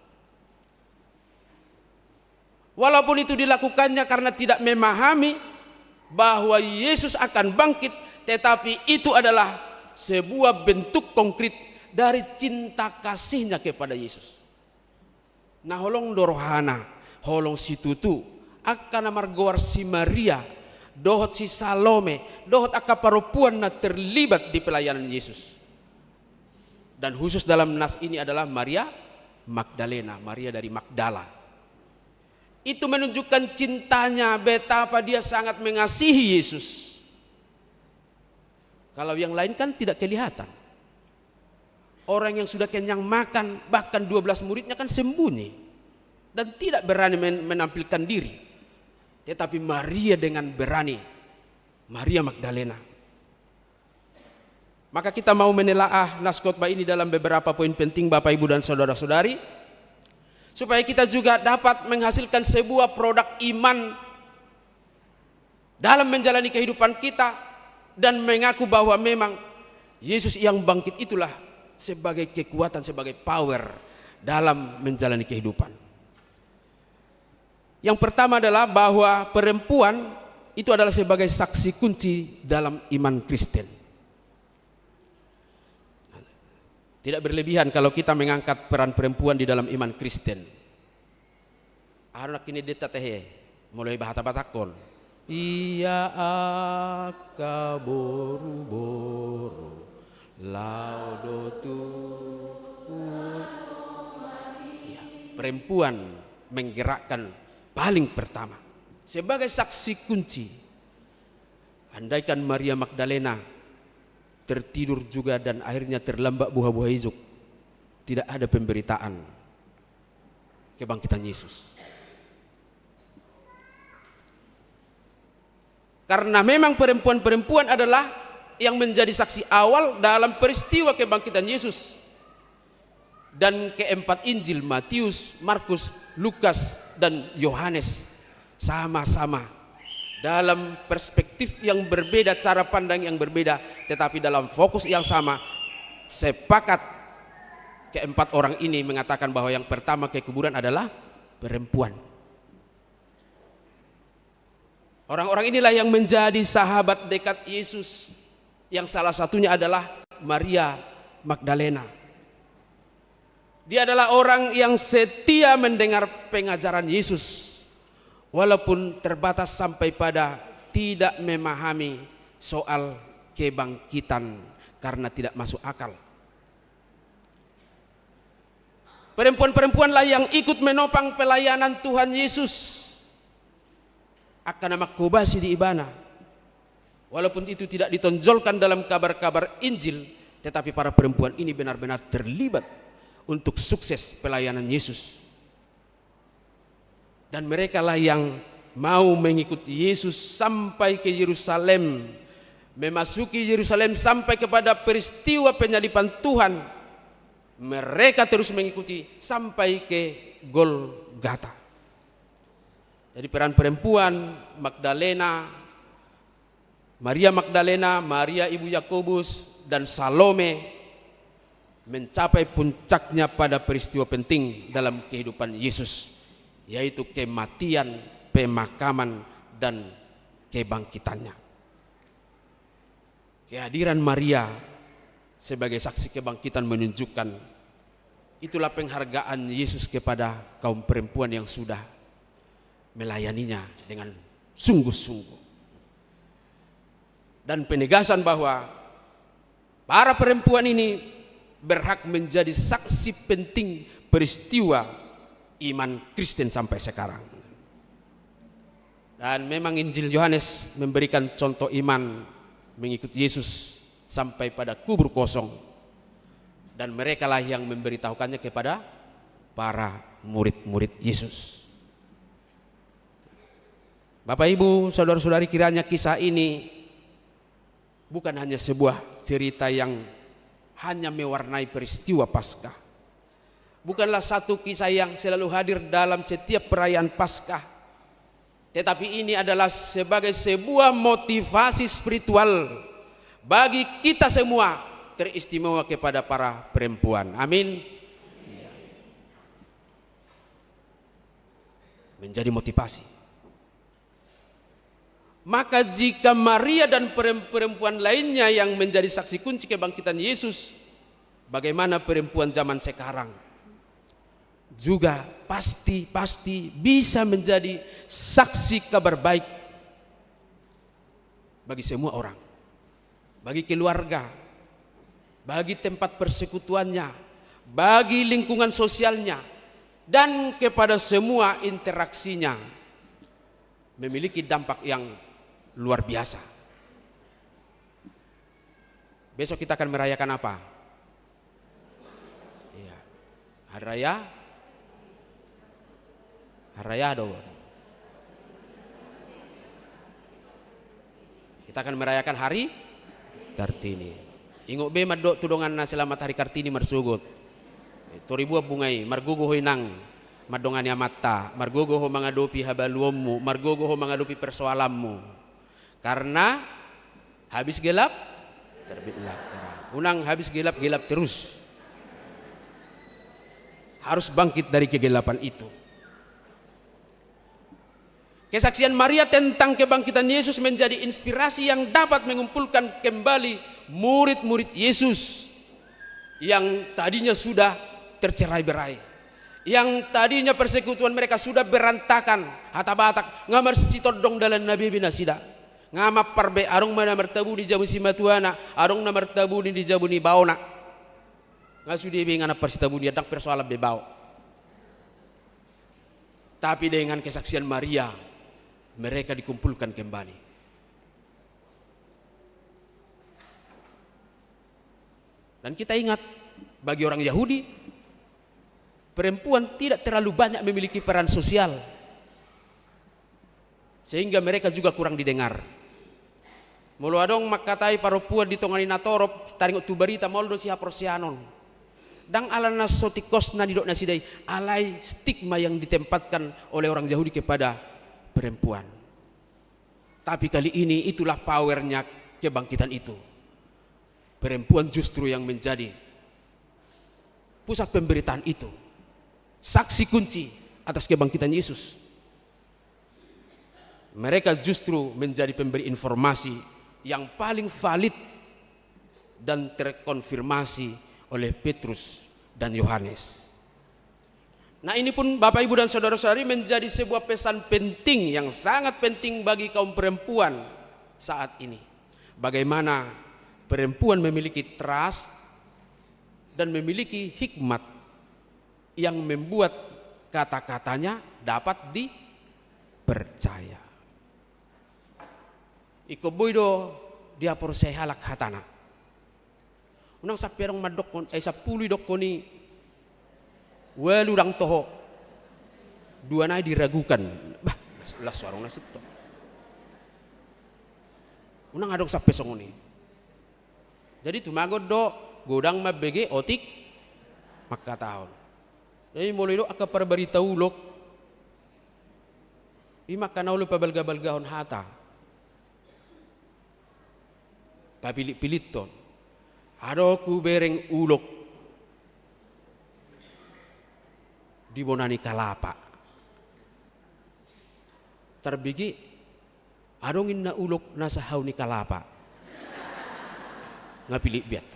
Walaupun itu dilakukannya karena tidak memahami bahwa Yesus akan bangkit, tetapi itu adalah sebuah bentuk konkret dari cinta kasihnya kepada Yesus. Nah, holong dorohana, holong si tutu, akan margowar si Maria, dohot si Salome, dohot akaparupuan na terlibat di pelayanan Yesus. Dan khusus dalam nas ini adalah Maria Magdalena, Maria dari Magdala. Itu menunjukkan cintanya, betapa dia sangat mengasihi Yesus. Kalau yang lain kan tidak kelihatan. Orang yang sudah kenyang makan, bahkan 12 muridnya kan sembunyi dan tidak berani menampilkan diri. Tetapi Maria dengan berani, Maria Magdalena. Maka kita mau menelaah nas khotbah ini dalam beberapa poin penting, Bapak Ibu dan saudara-saudari, supaya kita juga dapat menghasilkan sebuah produk iman dalam menjalani kehidupan kita dan mengaku bahwa memang Yesus yang bangkit itulah sebagai kekuatan, sebagai power dalam menjalani kehidupan. Yang pertama adalah bahwa perempuan itu adalah sebagai saksi kunci dalam iman Kristen. Tidak berlebihan kalau kita mengangkat peran perempuan di dalam iman Kristen. Anak ini deta teh mulai bahata-batakon. Ia aka boru-boru laudotu. Ya, perempuan menggerakkan paling pertama sebagai saksi kunci. Andaikan Maria Magdalena tertidur juga dan akhirnya terlambak buah-buah hijau, tidak ada pemberitaan kebangkitan Yesus. Karena memang perempuan-perempuan adalah yang menjadi saksi awal dalam peristiwa kebangkitan Yesus. Dan keempat Injil, Matius, Markus, Lukas, dan Yohanes sama-sama dalam perspektif yang berbeda, cara pandang yang berbeda, tetapi dalam fokus yang sama, sepakat keempat orang ini mengatakan bahwa yang pertama ke kuburan adalah perempuan. Orang-orang inilah yang menjadi sahabat dekat Yesus, yang salah satunya adalah Maria Magdalena. Dia adalah orang yang setia mendengar pengajaran Yesus, walaupun terbatas sampai pada tidak memahami soal kebangkitan karena tidak masuk akal. Perempuan-perempuanlah yang ikut menopang pelayanan Tuhan Yesus akan makubasi di Ibana. Walaupun itu tidak ditonjolkan dalam kabar-kabar Injil, tetapi para perempuan ini benar-benar terlibat untuk sukses pelayanan Yesus. Dan mereka lah yang mau mengikuti Yesus sampai ke Yerusalem, memasuki Yerusalem sampai kepada peristiwa penyaliban Tuhan. Mereka terus mengikuti sampai ke Golgata. Jadi peran perempuan Magdalena, Maria Magdalena, Maria ibu Yakobus, dan Salome mencapai puncaknya pada peristiwa penting dalam kehidupan Yesus, yaitu kematian, pemakaman, dan kebangkitannya. Kehadiran Maria sebagai saksi kebangkitan menunjukkan itulah penghargaan Yesus kepada kaum perempuan yang sudah melayaninya dengan sungguh-sungguh. dan penegasan bahwa para perempuan ini berhak menjadi saksi penting peristiwa iman Kristen sampai sekarang. Dan memang Injil Yohanes memberikan contoh iman mengikuti Yesus sampai pada kubur kosong. Dan merekalah yang memberitahukannya kepada para murid-murid Yesus. Bapak Ibu, saudara-saudari, kiranya kisah ini bukan hanya sebuah cerita yang hanya mewarnai peristiwa Paskah. Bukanlah satu kisah yang selalu hadir dalam setiap perayaan Paskah. Tetapi ini adalah sebagai sebuah motivasi spiritual bagi kita semua, teristimewa kepada para perempuan. Amin. Menjadi motivasi. Maka jika Maria dan perempuan lainnya yang menjadi saksi kunci kebangkitan Yesus, bagaimana perempuan zaman sekarang juga pasti bisa menjadi saksi kabar baik bagi semua orang, bagi keluarga, bagi tempat persekutuannya, bagi lingkungan sosialnya, dan kepada semua interaksinya, memiliki dampak yang luar biasa. Besok kita akan merayakan apa? Iya. Hari Raya dong. Kita akan merayakan Hari Kartini. Ingok be madok tudongan na selamat Hari Kartini marsugot. Toribuah bungai margugo hoinang madongani amata, margogo ho mengadopi habaluommu, margogo ho mengadopi persoalanmu. Karena habis gelap terbitlah terang. Unang habis gelap terus. Harus bangkit dari kegelapan itu. Kesaksian Maria tentang kebangkitan Yesus menjadi inspirasi yang dapat mengumpulkan kembali murid-murid Yesus yang tadinya sudah tercerai-berai, yang tadinya persekutuan mereka sudah berantakan, hata-batak ngamar sitodong dalam nabi binasida, ngamap parbe arong mana mertabu di jamu simatuana, arong na mertabu di jabu ni baona, ngasudi ngana persitabu ni adang persoalan bebau. Tapi dengan kesaksian Maria, mereka dikumpulkan kembali. Dan kita ingat, bagi orang Yahudi, perempuan tidak terlalu banyak memiliki peran sosial, sehingga mereka juga kurang didengar. Mulu adong makatai paropua di tongani natorop taringot tu barita moldo si haporsianon. Dang alana sotikos na didok nasidai alai stigma yang ditempatkan oleh orang Yahudi kepada perempuan. Tapi kali ini itulah powernya kebangkitan itu. Perempuan justru yang menjadi pusat pemberitaan itu, saksi kunci atas kebangkitan Yesus. Mereka justru menjadi pemberi informasi yang paling valid dan terkonfirmasi oleh Petrus dan Yohanes. Nah, ini pun Bapak Ibu dan saudara-saudari menjadi sebuah pesan penting yang sangat penting bagi kaum perempuan saat ini. Bagaimana perempuan memiliki trust dan memiliki hikmat yang membuat kata-katanya dapat dipercaya. Iko boydo dia porse halak hatana. Unang sapirong madok sapului dokoni waludang toho dua nai diragukan. Bah, las warung nasi to. Unang adok sape songoni. Jadi tumagod do godang mabege otik maka tahun. Jadi mulai do aka perbarita ulok. Ima kanaulo pabalga-balgahon hata. Papilit-pilit ton. Ado ku bereng ulok di bonani kalapa. Terbigi adongin na ulok nasa haw ni kalapa. Ngapili biat.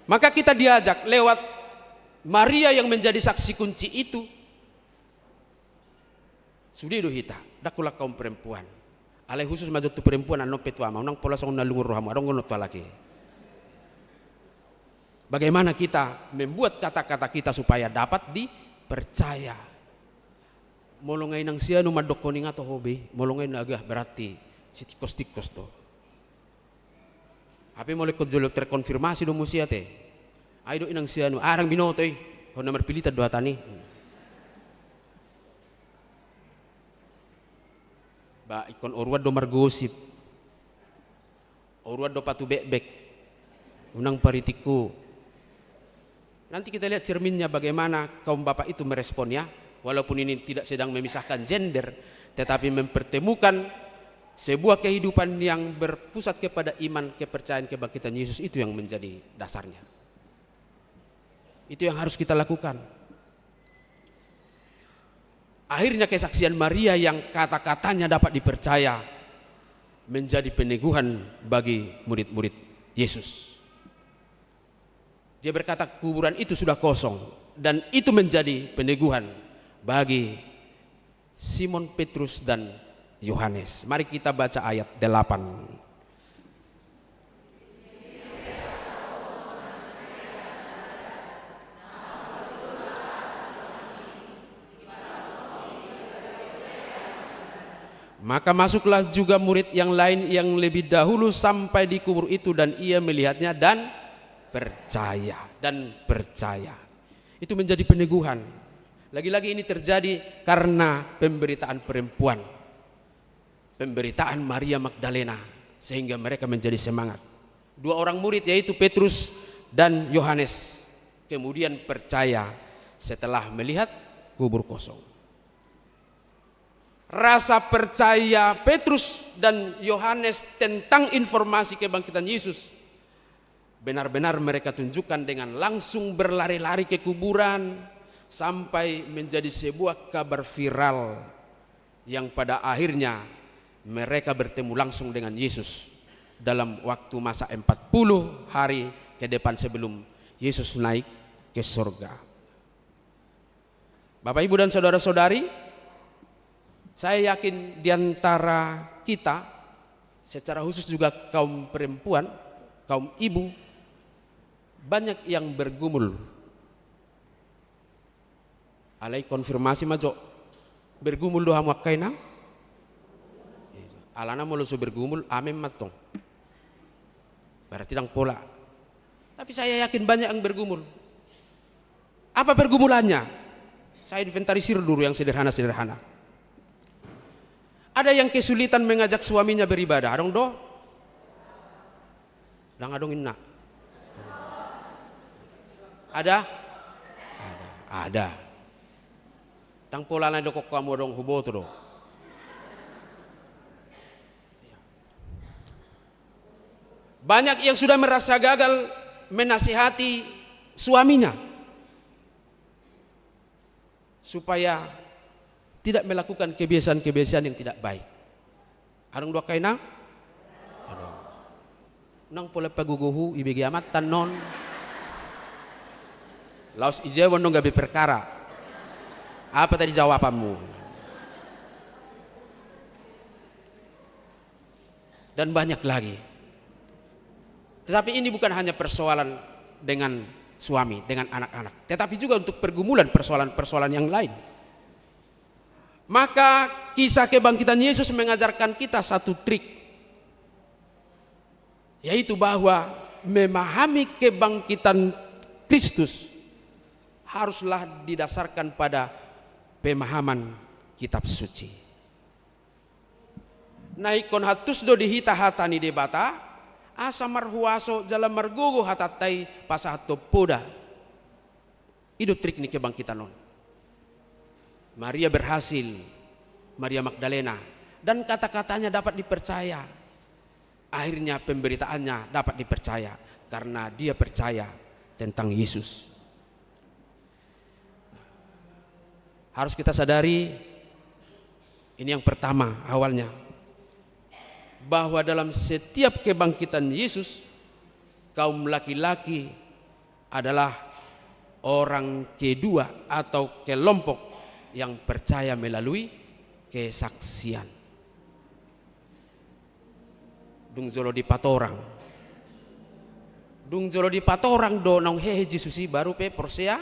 Maka kita diajak lewat Maria yang menjadi saksi kunci itu Sudido hita, dakulah kaum perempuan. Alai khusus maju tu perempuan anu petua, unang pola song nalungur rohamu, adong gono tua lagi. Bagaimana kita membuat kata-kata kita supaya dapat dipercaya. Molongay nang siya numadok koning ato hobi, molongay na agah berarti si tikos-tikos to. Api molek ko jolo terkonfirmasi do musia te. Ay do inang siya nu arang binotoy, ho nomor pilita do tani. Ba ikon orwad do margosip. Orwad do patu bek-bek. Unang paritiku. Nanti kita lihat cerminnya bagaimana kaum bapak itu meresponnya. Walaupun ini tidak sedang memisahkan gender, tetapi mempertemukan sebuah kehidupan yang berpusat kepada iman, kepercayaan, kebangkitan Yesus, itu yang menjadi dasarnya. Itu yang harus kita lakukan. Akhirnya kesaksian Maria yang kata-katanya dapat dipercaya menjadi peneguhan bagi murid-murid Yesus. Dia berkata kuburan itu sudah kosong, dan itu menjadi peneguhan bagi Simon Petrus dan Yohanes. Mari kita baca ayat 8. Maka masuklah juga murid yang lain yang lebih dahulu sampai di kubur itu, dan ia melihatnya dan percaya. Itu menjadi peneguhan. Lagi-lagi ini terjadi karena pemberitaan perempuan, pemberitaan Maria Magdalena, sehingga mereka menjadi semangat. Dua orang murid yaitu Petrus dan Yohanes kemudian percaya setelah melihat kubur kosong. Rasa percaya Petrus dan Yohanes tentang informasi kebangkitan Yesus benar-benar mereka tunjukkan dengan langsung berlari-lari ke kuburan, sampai menjadi sebuah kabar viral yang pada akhirnya mereka bertemu langsung dengan Yesus dalam waktu masa 40 hari ke depan sebelum Yesus naik ke surga. Bapak, Ibu, dan saudara-saudari, saya yakin di antara kita, secara khusus juga kaum perempuan, kaum ibu, banyak yang bergumul. Alai konfirmasi majo bergumul doa makaina. Alana mulu so bergumul amen matong. Berarti dang pola. Tapi saya yakin banyak yang bergumul. Apa pergumulannya? Saya inventarisir dulu yang sederhana-sederhana. Ada yang kesulitan mengajak suaminya beribadah. Adong do? Dang adong inna. Ada? Ada. Tang pola na dokok kamu dong hubo to do. Banyak yang sudah merasa gagal menasihati suaminya supaya tidak melakukan kebiasaan-kebiasaan yang tidak baik. Adong dua kaina? Adong. Nang pola paguguhu ibigi amat tanon. Laos ijawan dong gabi perkara. Apa tadi jawabanmu? Dan banyak lagi. Tetapi ini bukan hanya persoalan dengan suami, dengan anak-anak, tetapi juga untuk pergumulan persoalan-persoalan yang lain. Maka kisah kebangkitan Yesus mengajarkan kita satu trik, yaitu bahwa memahami kebangkitan Kristus haruslah didasarkan pada pemahaman kitab suci. Naikon hatus do dihita hatani debata asa marhuaso jalan margugu hatatai pasato poda. Itu trik ni kebangkitan non. Maria berhasil, Maria Magdalena, dan kata-katanya dapat dipercaya. Akhirnya pemberitaannya dapat dipercaya karena dia percaya tentang Yesus. Harus kita sadari, ini yang pertama awalnya, bahwa dalam setiap kebangkitan Yesus, kaum laki-laki adalah orang kedua atau kelompok yang percaya melalui kesaksian. Dung jolo di patorang. Dung jolo di patorang do nong hehe Jesus baru pe persea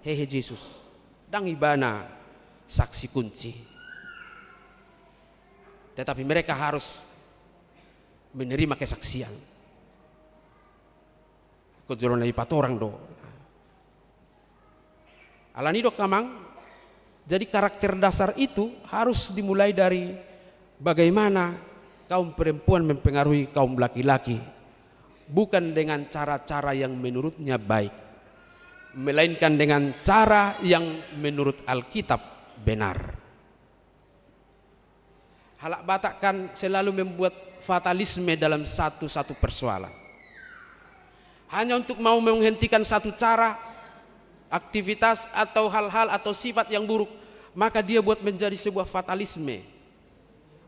hehe Jesus. Dang ibana saksi kunci. Tetapi mereka harus menerima kesaksian. Ko jolo na patorang do. Alani do kamang. Jadi karakter dasar itu harus dimulai dari bagaimana kaum perempuan mempengaruhi kaum laki-laki. Bukan dengan cara-cara yang menurutnya baik, melainkan dengan cara yang menurut Alkitab benar. Halak Batak kan selalu membuat fatalisme dalam satu persoalan. Hanya untuk mau menghentikan satu cara, aktivitas atau hal-hal atau sifat yang buruk, maka dia buat menjadi sebuah fatalisme.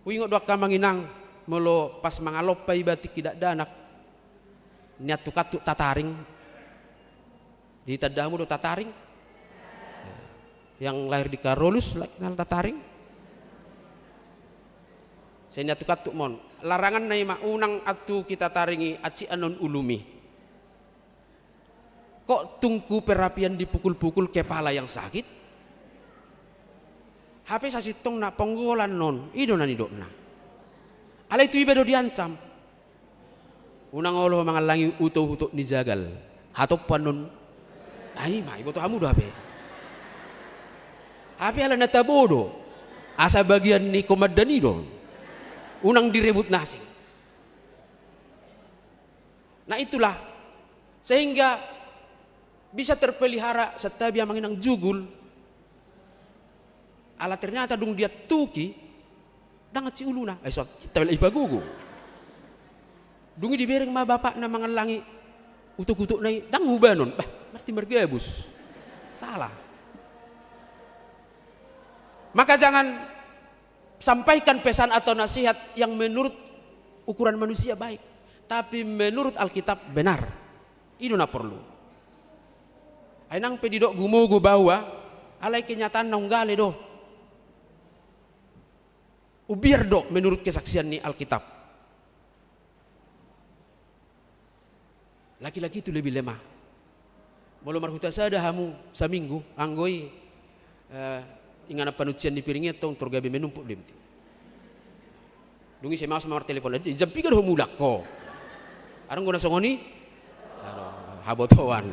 Wingot doa kamanginang melo pas mangalopai batik tidak danak niat tukatu tataring di tadamu do tataring yang lahir di Karolus kenal tataring saya niat tukatu mon larangan nai maunang atu kita taringi aci anon ulumi kok tungku perapian dipukul-pukul kepala yang sakit HP sasitong na penggolan non idona ni dokna ala itu ibadah diancam unang Allah mangalangi utuh-utuh ni jagal hatop panon ai mai boto amu do HP ala natabodo asa bagian ni komadani do unang direbut nasi. Nah itulah sehingga bisa terpelihara setabi manginang jugul ala ternyata dung dia tuki dangat si uluna so cita bela ibagugu dungi dibereng ma bapak na mangalangi utuk-utuk nai dang hubanon berarti mergebus salah. Maka jangan sampaikan pesan atau nasihat yang menurut ukuran manusia baik, tapi menurut Alkitab benar. Itu na perlu. Ainang pedidok gumugu bawa alai kenyataan naunggale do. Ubiar do menurut kesaksian ni Alkitab. Laki-laki itu lebih lemah. Molo marhuta sada hamu saminggu anggoi ingana panucian di piringnya tong turgabe menumpuk limti. Dungi saya mau sama telepon aja jam 3 dah mulak ko. Arang guna songoni habotowan.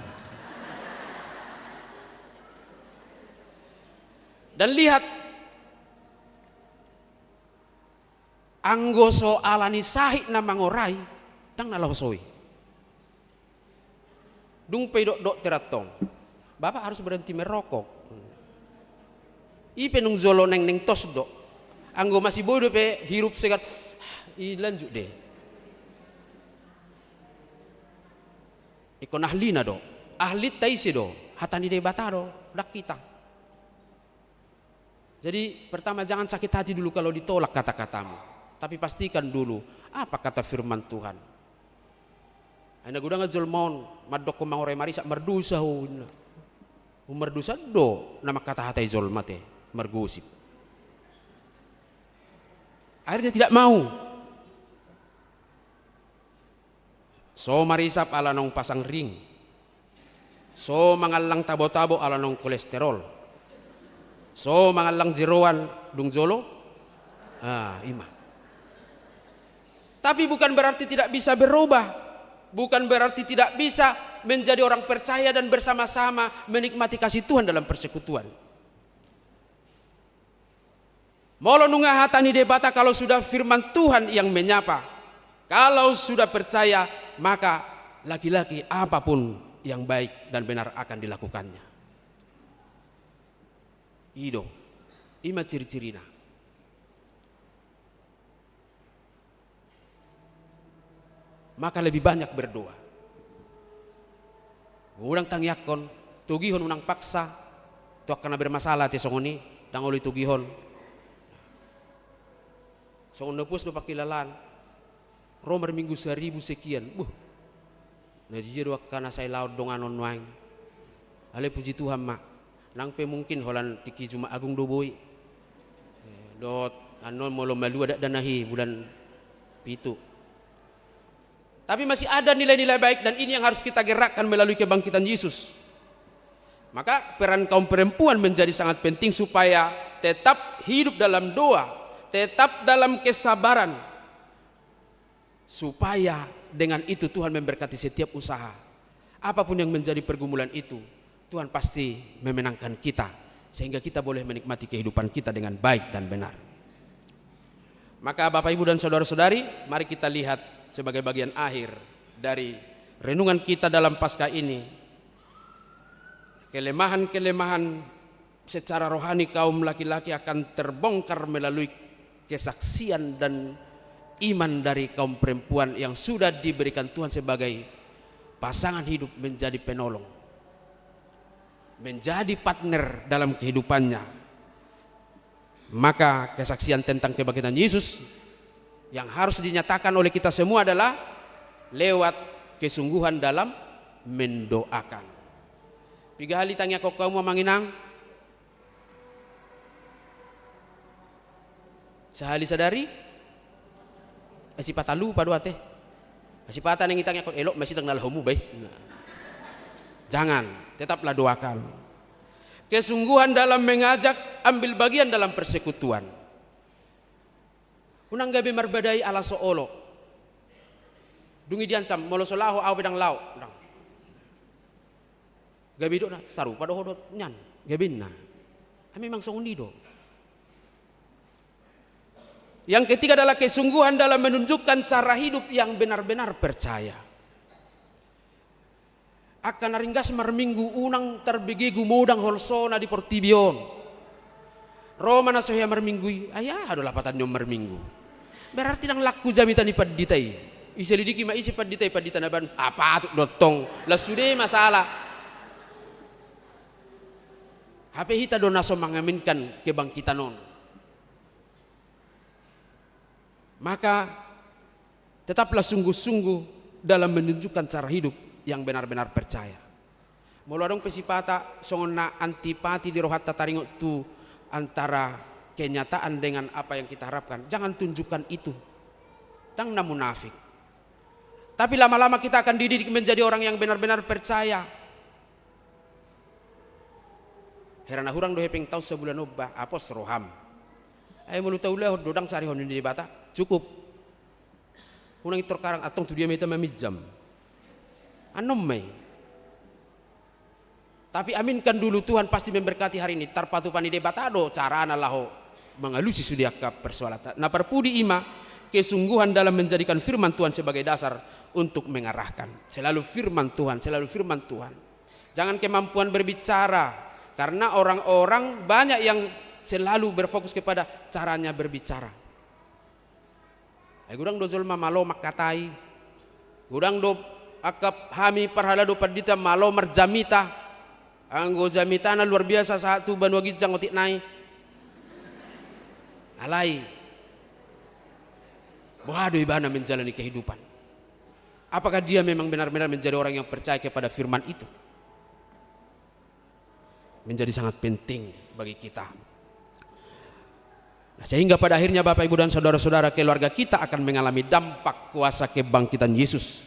Dan lihat anggoso alani sahik na mangorai dang nalahosoi. Dung pedok dok teratong. Bapak harus berhenti merokok. Ipe nung zolo neng tos dok. Anggo masih bodoh pe hirup segat. Lanjut deh. Ikon ahli na do. Ahli taisi do. Hatani de bataro. Dak kita. Jadi pertama jangan sakit hati dulu kalau ditolak kata-katamu. Tapi pastikan dulu apa kata firman Tuhan. Aina gudang ngajol mon madok ko mangoray marisa merdusa hun. Merdusa do nama kata hatai zol mate mergusip. Akhirnya tidak mau. So marisap ala nong pasang ring. So mangalang tabo-tabo ala nong kolesterol. So mangalang jeroan dung jolo. Ima. Tapi bukan berarti tidak bisa berubah. Bukan berarti tidak bisa menjadi orang percaya dan bersama-sama menikmati kasih Tuhan dalam persekutuan. Molo nunga hatani debata kalau sudah firman Tuhan yang menyapa. Kalau sudah percaya maka laki-laki apapun yang baik dan benar akan dilakukannya. Ido, ima ciri-cirina. Maka lebih banyak berdoa. Urang tangyakon, tugihon unang paksa, tuak kana bermasalah ti songoni, dangoli tugihon. Songon nepus do pakilalan, romer minggu 1000 sekian. Nah dia doa kana saya laut donganon waing. Ale puji Tuhan mak, nang pe mungkin holan tiki cuma agung doboi. dot anu molo malu ada danahi bulan pitu. Tapi masih ada nilai-nilai baik dan ini yang harus kita gerakkan melalui kebangkitan Yesus. Maka peran kaum perempuan menjadi sangat penting supaya tetap hidup dalam doa, tetap dalam kesabaran. Supaya dengan itu Tuhan memberkati setiap usaha. Apapun yang menjadi pergumulan itu, Tuhan pasti memenangkan kita sehingga kita boleh menikmati kehidupan kita dengan baik dan benar. Maka Bapak Ibu dan saudara-saudari, mari kita lihat sebagai bagian akhir dari renungan kita dalam Paskah ini. Kelemahan-kelemahan secara rohani kaum laki-laki akan terbongkar melalui kesaksian dan iman dari kaum perempuan yang sudah diberikan Tuhan sebagai pasangan hidup, menjadi penolong, menjadi partner dalam kehidupannya. Maka kesaksian tentang kebangkitan Yesus yang harus dinyatakan oleh kita semua adalah lewat kesungguhan dalam mendoakan. Piga hali tanya kok kamu manginang, sehali sadari, masih patalu padu ate, masih patah neng itangnya kok elok masih tengah lahumu baik. Jangan, tetaplah doakan. Kesungguhan dalam mengajak, ambil bagian dalam persekutuan. Unang gabi marbadai ala soolo. Dungi diancam, molo solahu aw bedang lau. Gabi do na, saru pada hodot nyan, gabi na. Memang songundido. Yang ketiga adalah kesungguhan dalam menunjukkan cara hidup yang benar-benar percaya. Akan naringgas marminggu unang terbegigu modang holsona di Portibion. Roma na sohya marminggu, ayah adalah patan nyom marminggu. Berarti nang laku jamitan di paditai. Isi lidiki ma isi paditai naban apa tuh dotong. Lah sudah masalah. HP hita donaso mengaminkan kebangkitan non. Maka tetaplah sungguh-sungguh dalam menunjukkan cara hidup yang benar-benar percaya. Mula dong pesipata songona antipati di rohata taringok tu antara kenyataan dengan apa yang kita harapkan. Jangan tunjukkan itu. Tang na munafik. Tapi lama-lama kita akan dididik menjadi orang yang benar-benar percaya. Herana hurang do hepeng tau sebulan obah apos roham. Ayo mulu tau lah dodang sari honin di bata. Cukup. Unang itor karang atong tu dia meta mamijam. Anom may. Tapi aminkan dulu Tuhan pasti memberkati hari ini. Tarpatupan di debatado cara analaho mengalusi sudia ke persoalatan. Nah perpudi ima kesungguhan dalam menjadikan firman Tuhan sebagai dasar untuk mengarahkan. Selalu firman Tuhan, selalu firman Tuhan. Jangan kemampuan berbicara karena orang-orang banyak yang selalu berfokus kepada caranya berbicara. Gudang do zolma malo makatai. Gudang do akap hami parhala do padita malo marjamita. Anggo jamitana luar biasa satu banwagi jang otik nai. Alai. Bohado ibana menjalani kehidupan. Apakah dia memang benar-benar menjadi orang yang percaya kepada firman itu? Menjadi sangat penting bagi kita. Nah, sehingga pada akhirnya Bapak Ibu dan saudara-saudara, keluarga kita akan mengalami dampak kuasa kebangkitan Yesus.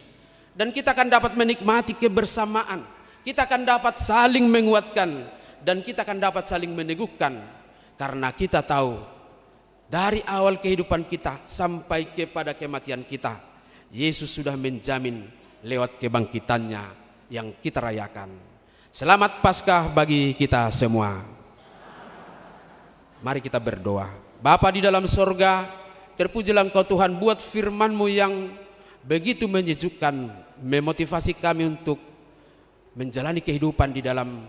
Dan kita akan dapat menikmati kebersamaan. Kita akan dapat saling menguatkan. Dan kita akan dapat saling meneguhkan. Karena kita tahu dari awal kehidupan kita sampai kepada kematian kita, Yesus sudah menjamin lewat kebangkitannya yang kita rayakan. Selamat Paskah bagi kita semua. Mari kita berdoa. Bapa di dalam sorga, terpujilah Engkau Tuhan buat firman-Mu yang begitu menyejukkan, memotivasi kami untuk menjalani kehidupan di dalam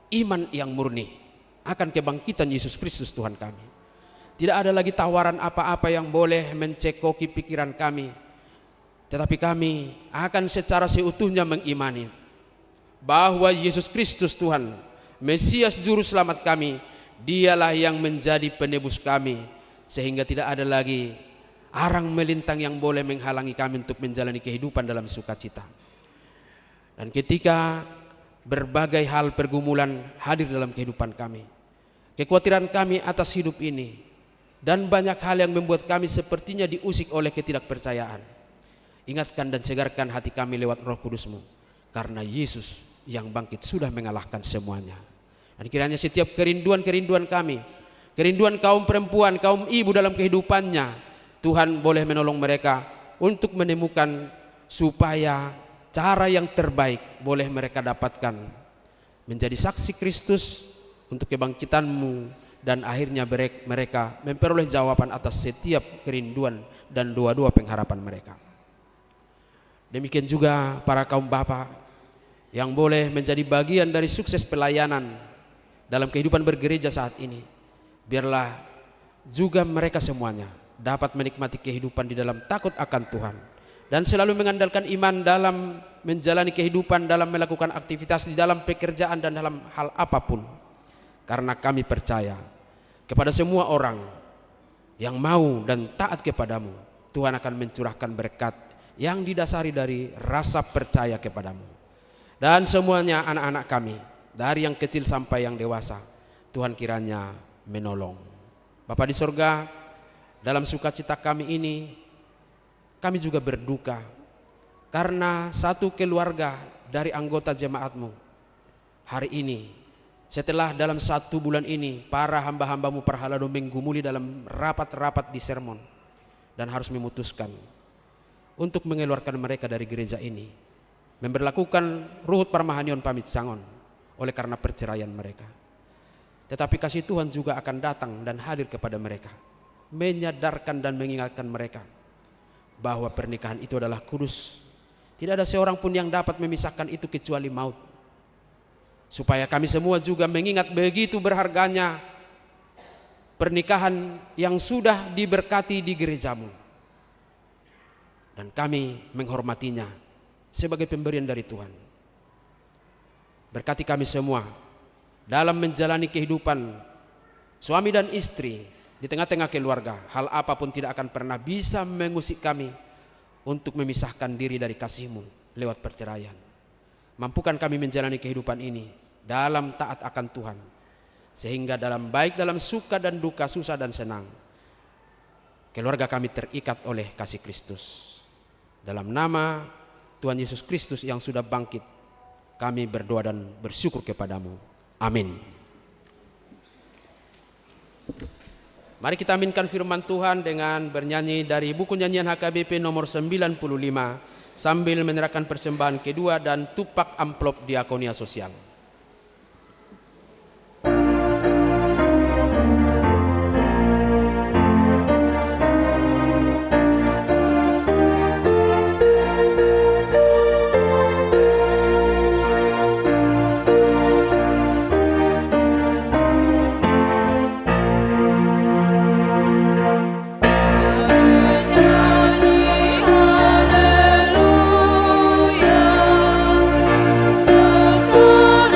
iman yang murni akan kebangkitan Yesus Kristus Tuhan kami. Tidak ada lagi tawaran apa-apa yang boleh mencekoki pikiran kami, tetapi kami akan secara seutuhnya mengimani bahwa Yesus Kristus Tuhan, Mesias Juru Selamat kami, Dialah yang menjadi penebus kami, sehingga tidak ada lagi arang melintang yang boleh menghalangi kami untuk menjalani kehidupan dalam sukacita. Dan ketika berbagai hal pergumulan hadir dalam kehidupan kami, kekhawatiran kami atas hidup ini, dan banyak hal yang membuat kami sepertinya diusik oleh ketidakpercayaan. Ingatkan dan segarkan hati kami lewat Roh Kudus-Mu, karena Yesus yang bangkit sudah mengalahkan semuanya. Dan kiranya setiap kerinduan-kerinduan kami, kerinduan kaum perempuan, kaum ibu dalam kehidupannya, Tuhan boleh menolong mereka untuk menemukan supaya cara yang terbaik boleh mereka dapatkan menjadi saksi Kristus untuk kebangkitan-Mu, dan akhirnya mereka memperoleh jawaban atas setiap kerinduan dan doa-doa pengharapan mereka. Demikian juga para kaum bapa yang boleh menjadi bagian dari sukses pelayanan dalam kehidupan bergereja saat ini. Biarlah juga mereka semuanya dapat menikmati kehidupan di dalam takut akan Tuhan dan selalu mengandalkan iman dalam menjalani kehidupan, dalam melakukan aktivitas di dalam pekerjaan dan dalam hal apapun. Karena kami percaya kepada semua orang yang mau dan taat kepadamu, Tuhan akan mencurahkan berkat yang didasari dari rasa percaya kepadamu. Dan semuanya anak-anak kami, dari yang kecil sampai yang dewasa, Tuhan kiranya menolong. Bapa di sorga, dalam sukacita kami ini, kami juga berduka karena satu keluarga dari anggota jemaat-Mu hari ini, setelah dalam 1 bulan ini para hamba-hamba-Mu Parhalado menggumuli dalam rapat-rapat di sermon dan harus memutuskan untuk mengeluarkan mereka dari gereja ini, memberlakukan Ruhut Parmahanion pamit sangon oleh karena perceraian mereka. Tetapi kasih Tuhan juga akan datang dan hadir kepada mereka, menyadarkan dan mengingatkan mereka bahwa pernikahan itu adalah kudus. Tidak ada seorang pun yang dapat memisahkan itu kecuali maut. Supaya kami semua juga mengingat begitu berharganya pernikahan yang sudah diberkati di gereja-Mu, dan kami menghormatinya sebagai pemberian dari Tuhan. Berkati kami semua dalam menjalani kehidupan suami dan istri di tengah-tengah keluarga. Hal apapun tidak akan pernah bisa mengusik kami untuk memisahkan diri dari kasih-Mu lewat perceraian. Mampukan kami menjalani kehidupan ini dalam taat akan Tuhan, sehingga baik dalam suka dan duka, susah dan senang, keluarga kami terikat oleh kasih Kristus. Dalam nama Tuhan Yesus Kristus yang sudah bangkit, kami berdoa dan bersyukur kepadamu. Amin. Mari kita aminkan firman Tuhan dengan bernyanyi dari buku nyanyian HKBP nomor 95 sambil menyerahkan persembahan kedua dan tupak amplop diakonia sosial. Haleluya, segala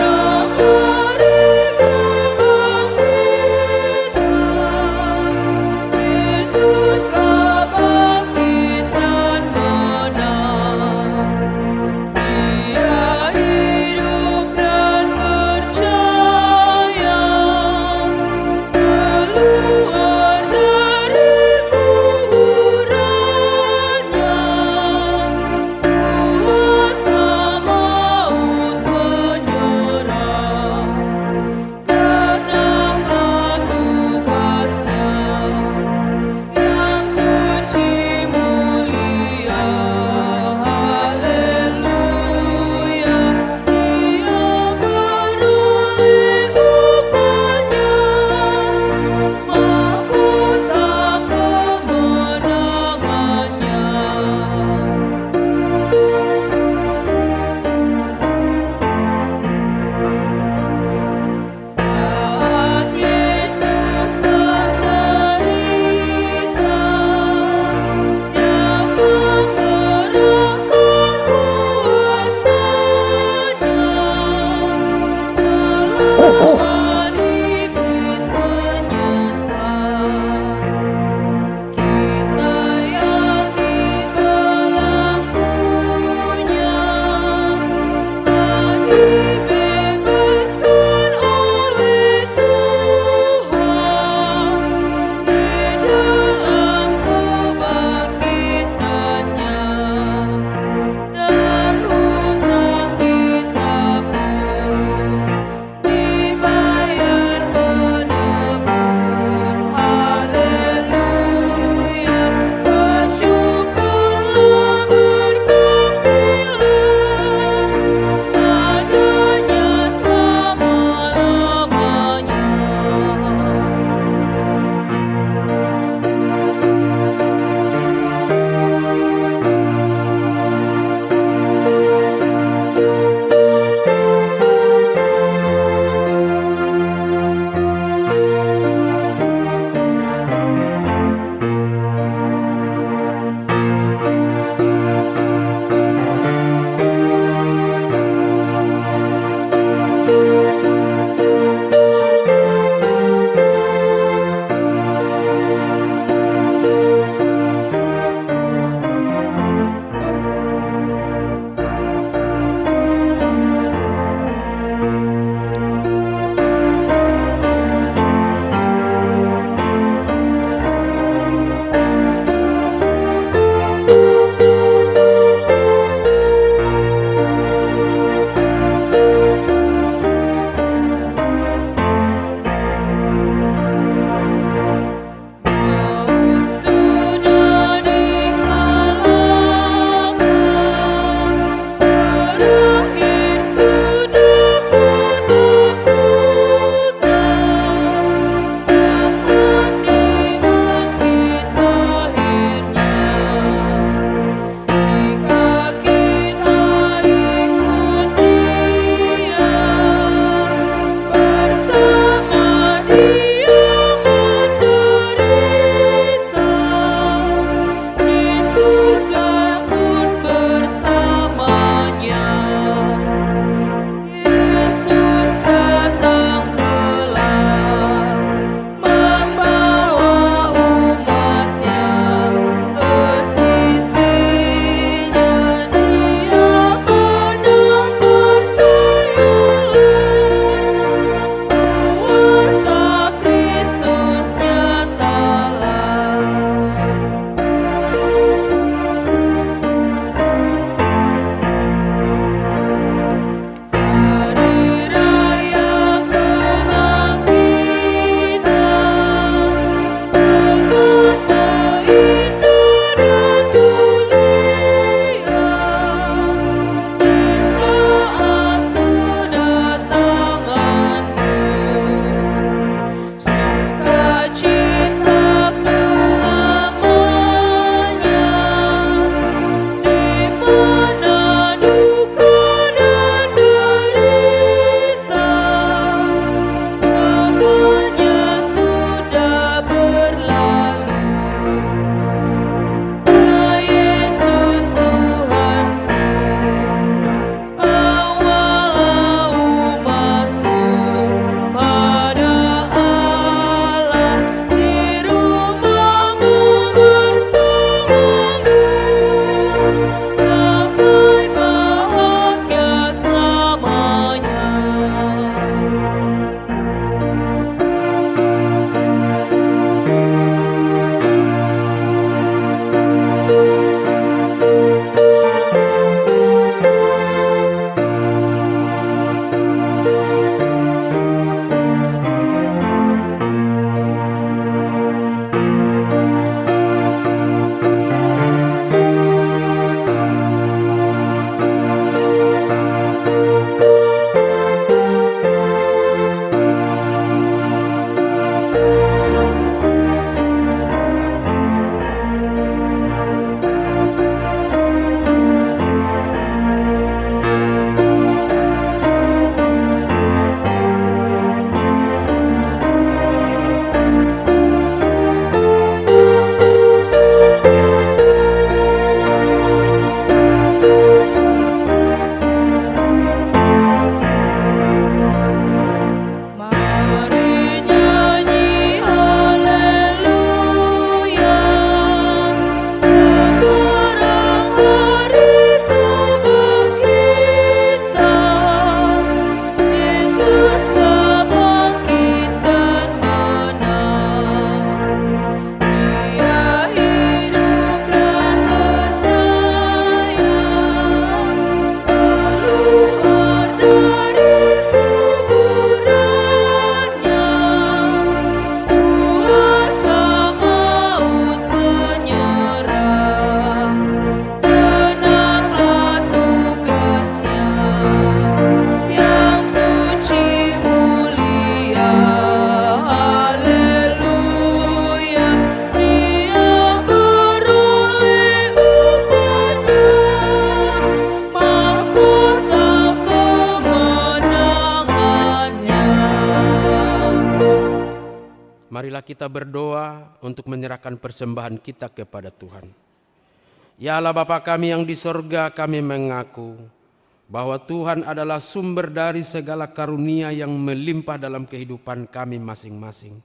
marilah kita berdoa untuk menyerahkan persembahan kita kepada Tuhan. Ya Allah Bapa kami yang di sorga, kami mengaku bahwa Tuhan adalah sumber dari segala karunia yang melimpah dalam kehidupan kami masing-masing.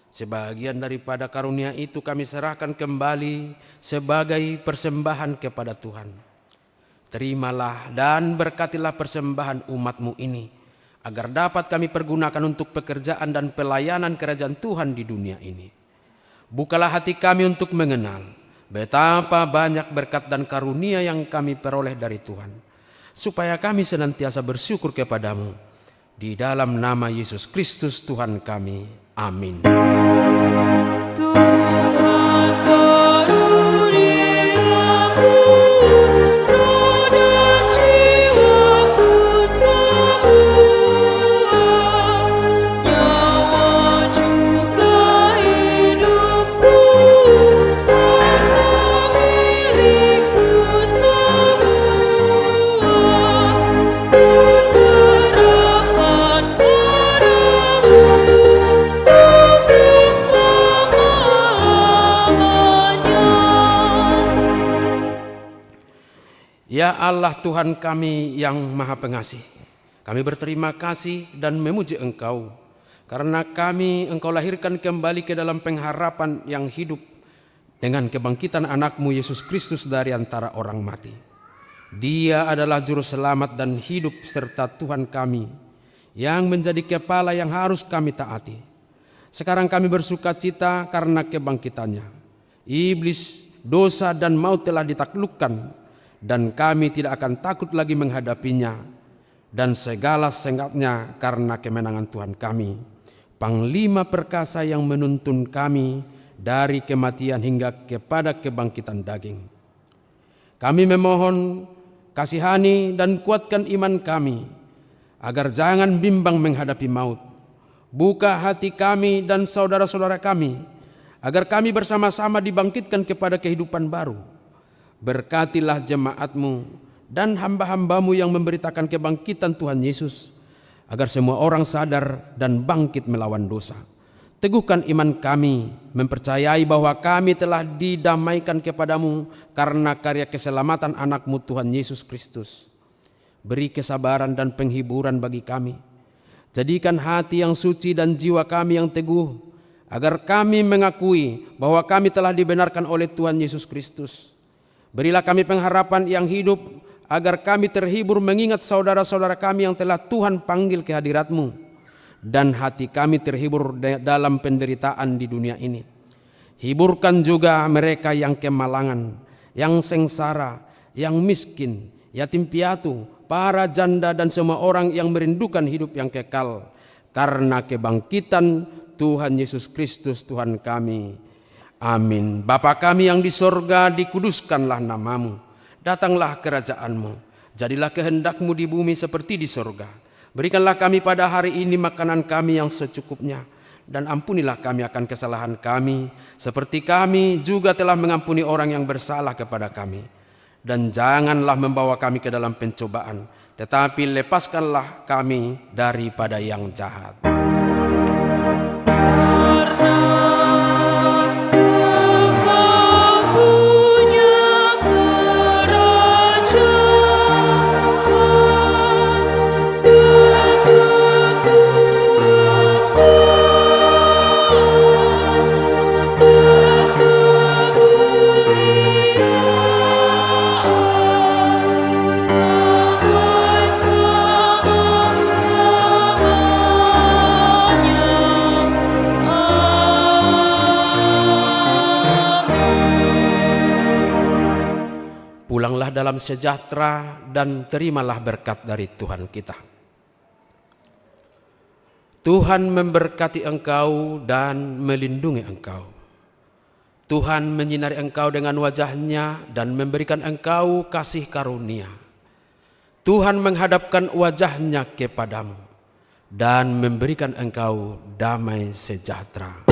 Sebagian daripada karunia itu kami serahkan kembali sebagai persembahan kepada Tuhan. Terimalah dan berkatilah persembahan umat-Mu ini, agar dapat kami pergunakan untuk pekerjaan dan pelayanan kerajaan Tuhan di dunia ini. Bukalah hati kami untuk mengenal betapa banyak berkat dan karunia yang kami peroleh dari Tuhan, supaya kami senantiasa bersyukur kepadamu. Di dalam nama Yesus Kristus Tuhan kami. Amin. Tuhan karuniamu, roh dan jiwaku semua, nyawa juga hidupku, harta milikku semua, ku serahkan padamu untuk selama-lamanya. Ya Allah Tuhan kami yang Maha Pengasih, kami berterima kasih dan memuji Engkau karena Engkau lahirkan kembali ke dalam pengharapan yang hidup dengan kebangkitan anak-Mu Yesus Kristus dari antara orang mati. Dia adalah juru selamat dan hidup serta Tuhan kami yang menjadi kepala yang harus kami taati. Sekarang kami bersuka cita karena kebangkitannya. Iblis, dosa dan maut telah ditaklukkan, dan kami tidak akan takut lagi menghadapinya dan segala sengatnya karena kemenangan Tuhan kami, Panglima perkasa yang menuntun kami dari kematian hingga kepada kebangkitan daging. Kami memohon kasihani dan kuatkan iman kami agar jangan bimbang menghadapi maut. Buka hati kami dan saudara-saudara kami agar kami bersama-sama dibangkitkan kepada kehidupan baru. Berkatilah jemaat-Mu dan hamba-hamba-Mu yang memberitakan kebangkitan Tuhan Yesus, agar semua orang sadar dan bangkit melawan dosa. Teguhkan iman kami, mempercayai bahwa kami telah didamaikan kepadamu karena karya keselamatan anak-Mu Tuhan Yesus Kristus. Beri kesabaran dan penghiburan bagi kami. Jadikan hati yang suci dan jiwa kami yang teguh, agar kami mengakui bahwa kami telah dibenarkan oleh Tuhan Yesus Kristus. Berilah kami pengharapan yang hidup, agar kami terhibur mengingat saudara-saudara kami yang telah Tuhan panggil ke hadirat-Mu, dan hati kami terhibur dalam penderitaan di dunia ini. Hiburkan juga mereka yang kemalangan, yang sengsara, yang miskin, yatim piatu, para janda dan semua orang yang merindukan hidup yang kekal karena kebangkitan Tuhan Yesus Kristus Tuhan kami. Amin. Bapa kami yang di sorga, dikuduskanlah nama-Mu. Datanglah kerajaan-Mu. Jadilah kehendak-Mu di bumi seperti di sorga. Berikanlah kami pada hari ini makanan kami yang secukupnya. Dan ampunilah kami akan kesalahan kami, seperti kami juga telah mengampuni orang yang bersalah kepada kami. Dan janganlah membawa kami ke dalam pencobaan, tetapi lepaskanlah kami daripada yang jahat. Pulanglah dalam sejahtera dan terimalah berkat dari Tuhan kita. Tuhan memberkati engkau dan melindungi engkau. Tuhan menyinari engkau dengan wajah-Nya dan memberikan engkau kasih karunia. Tuhan menghadapkan wajah-Nya kepadamu dan memberikan engkau damai sejahtera.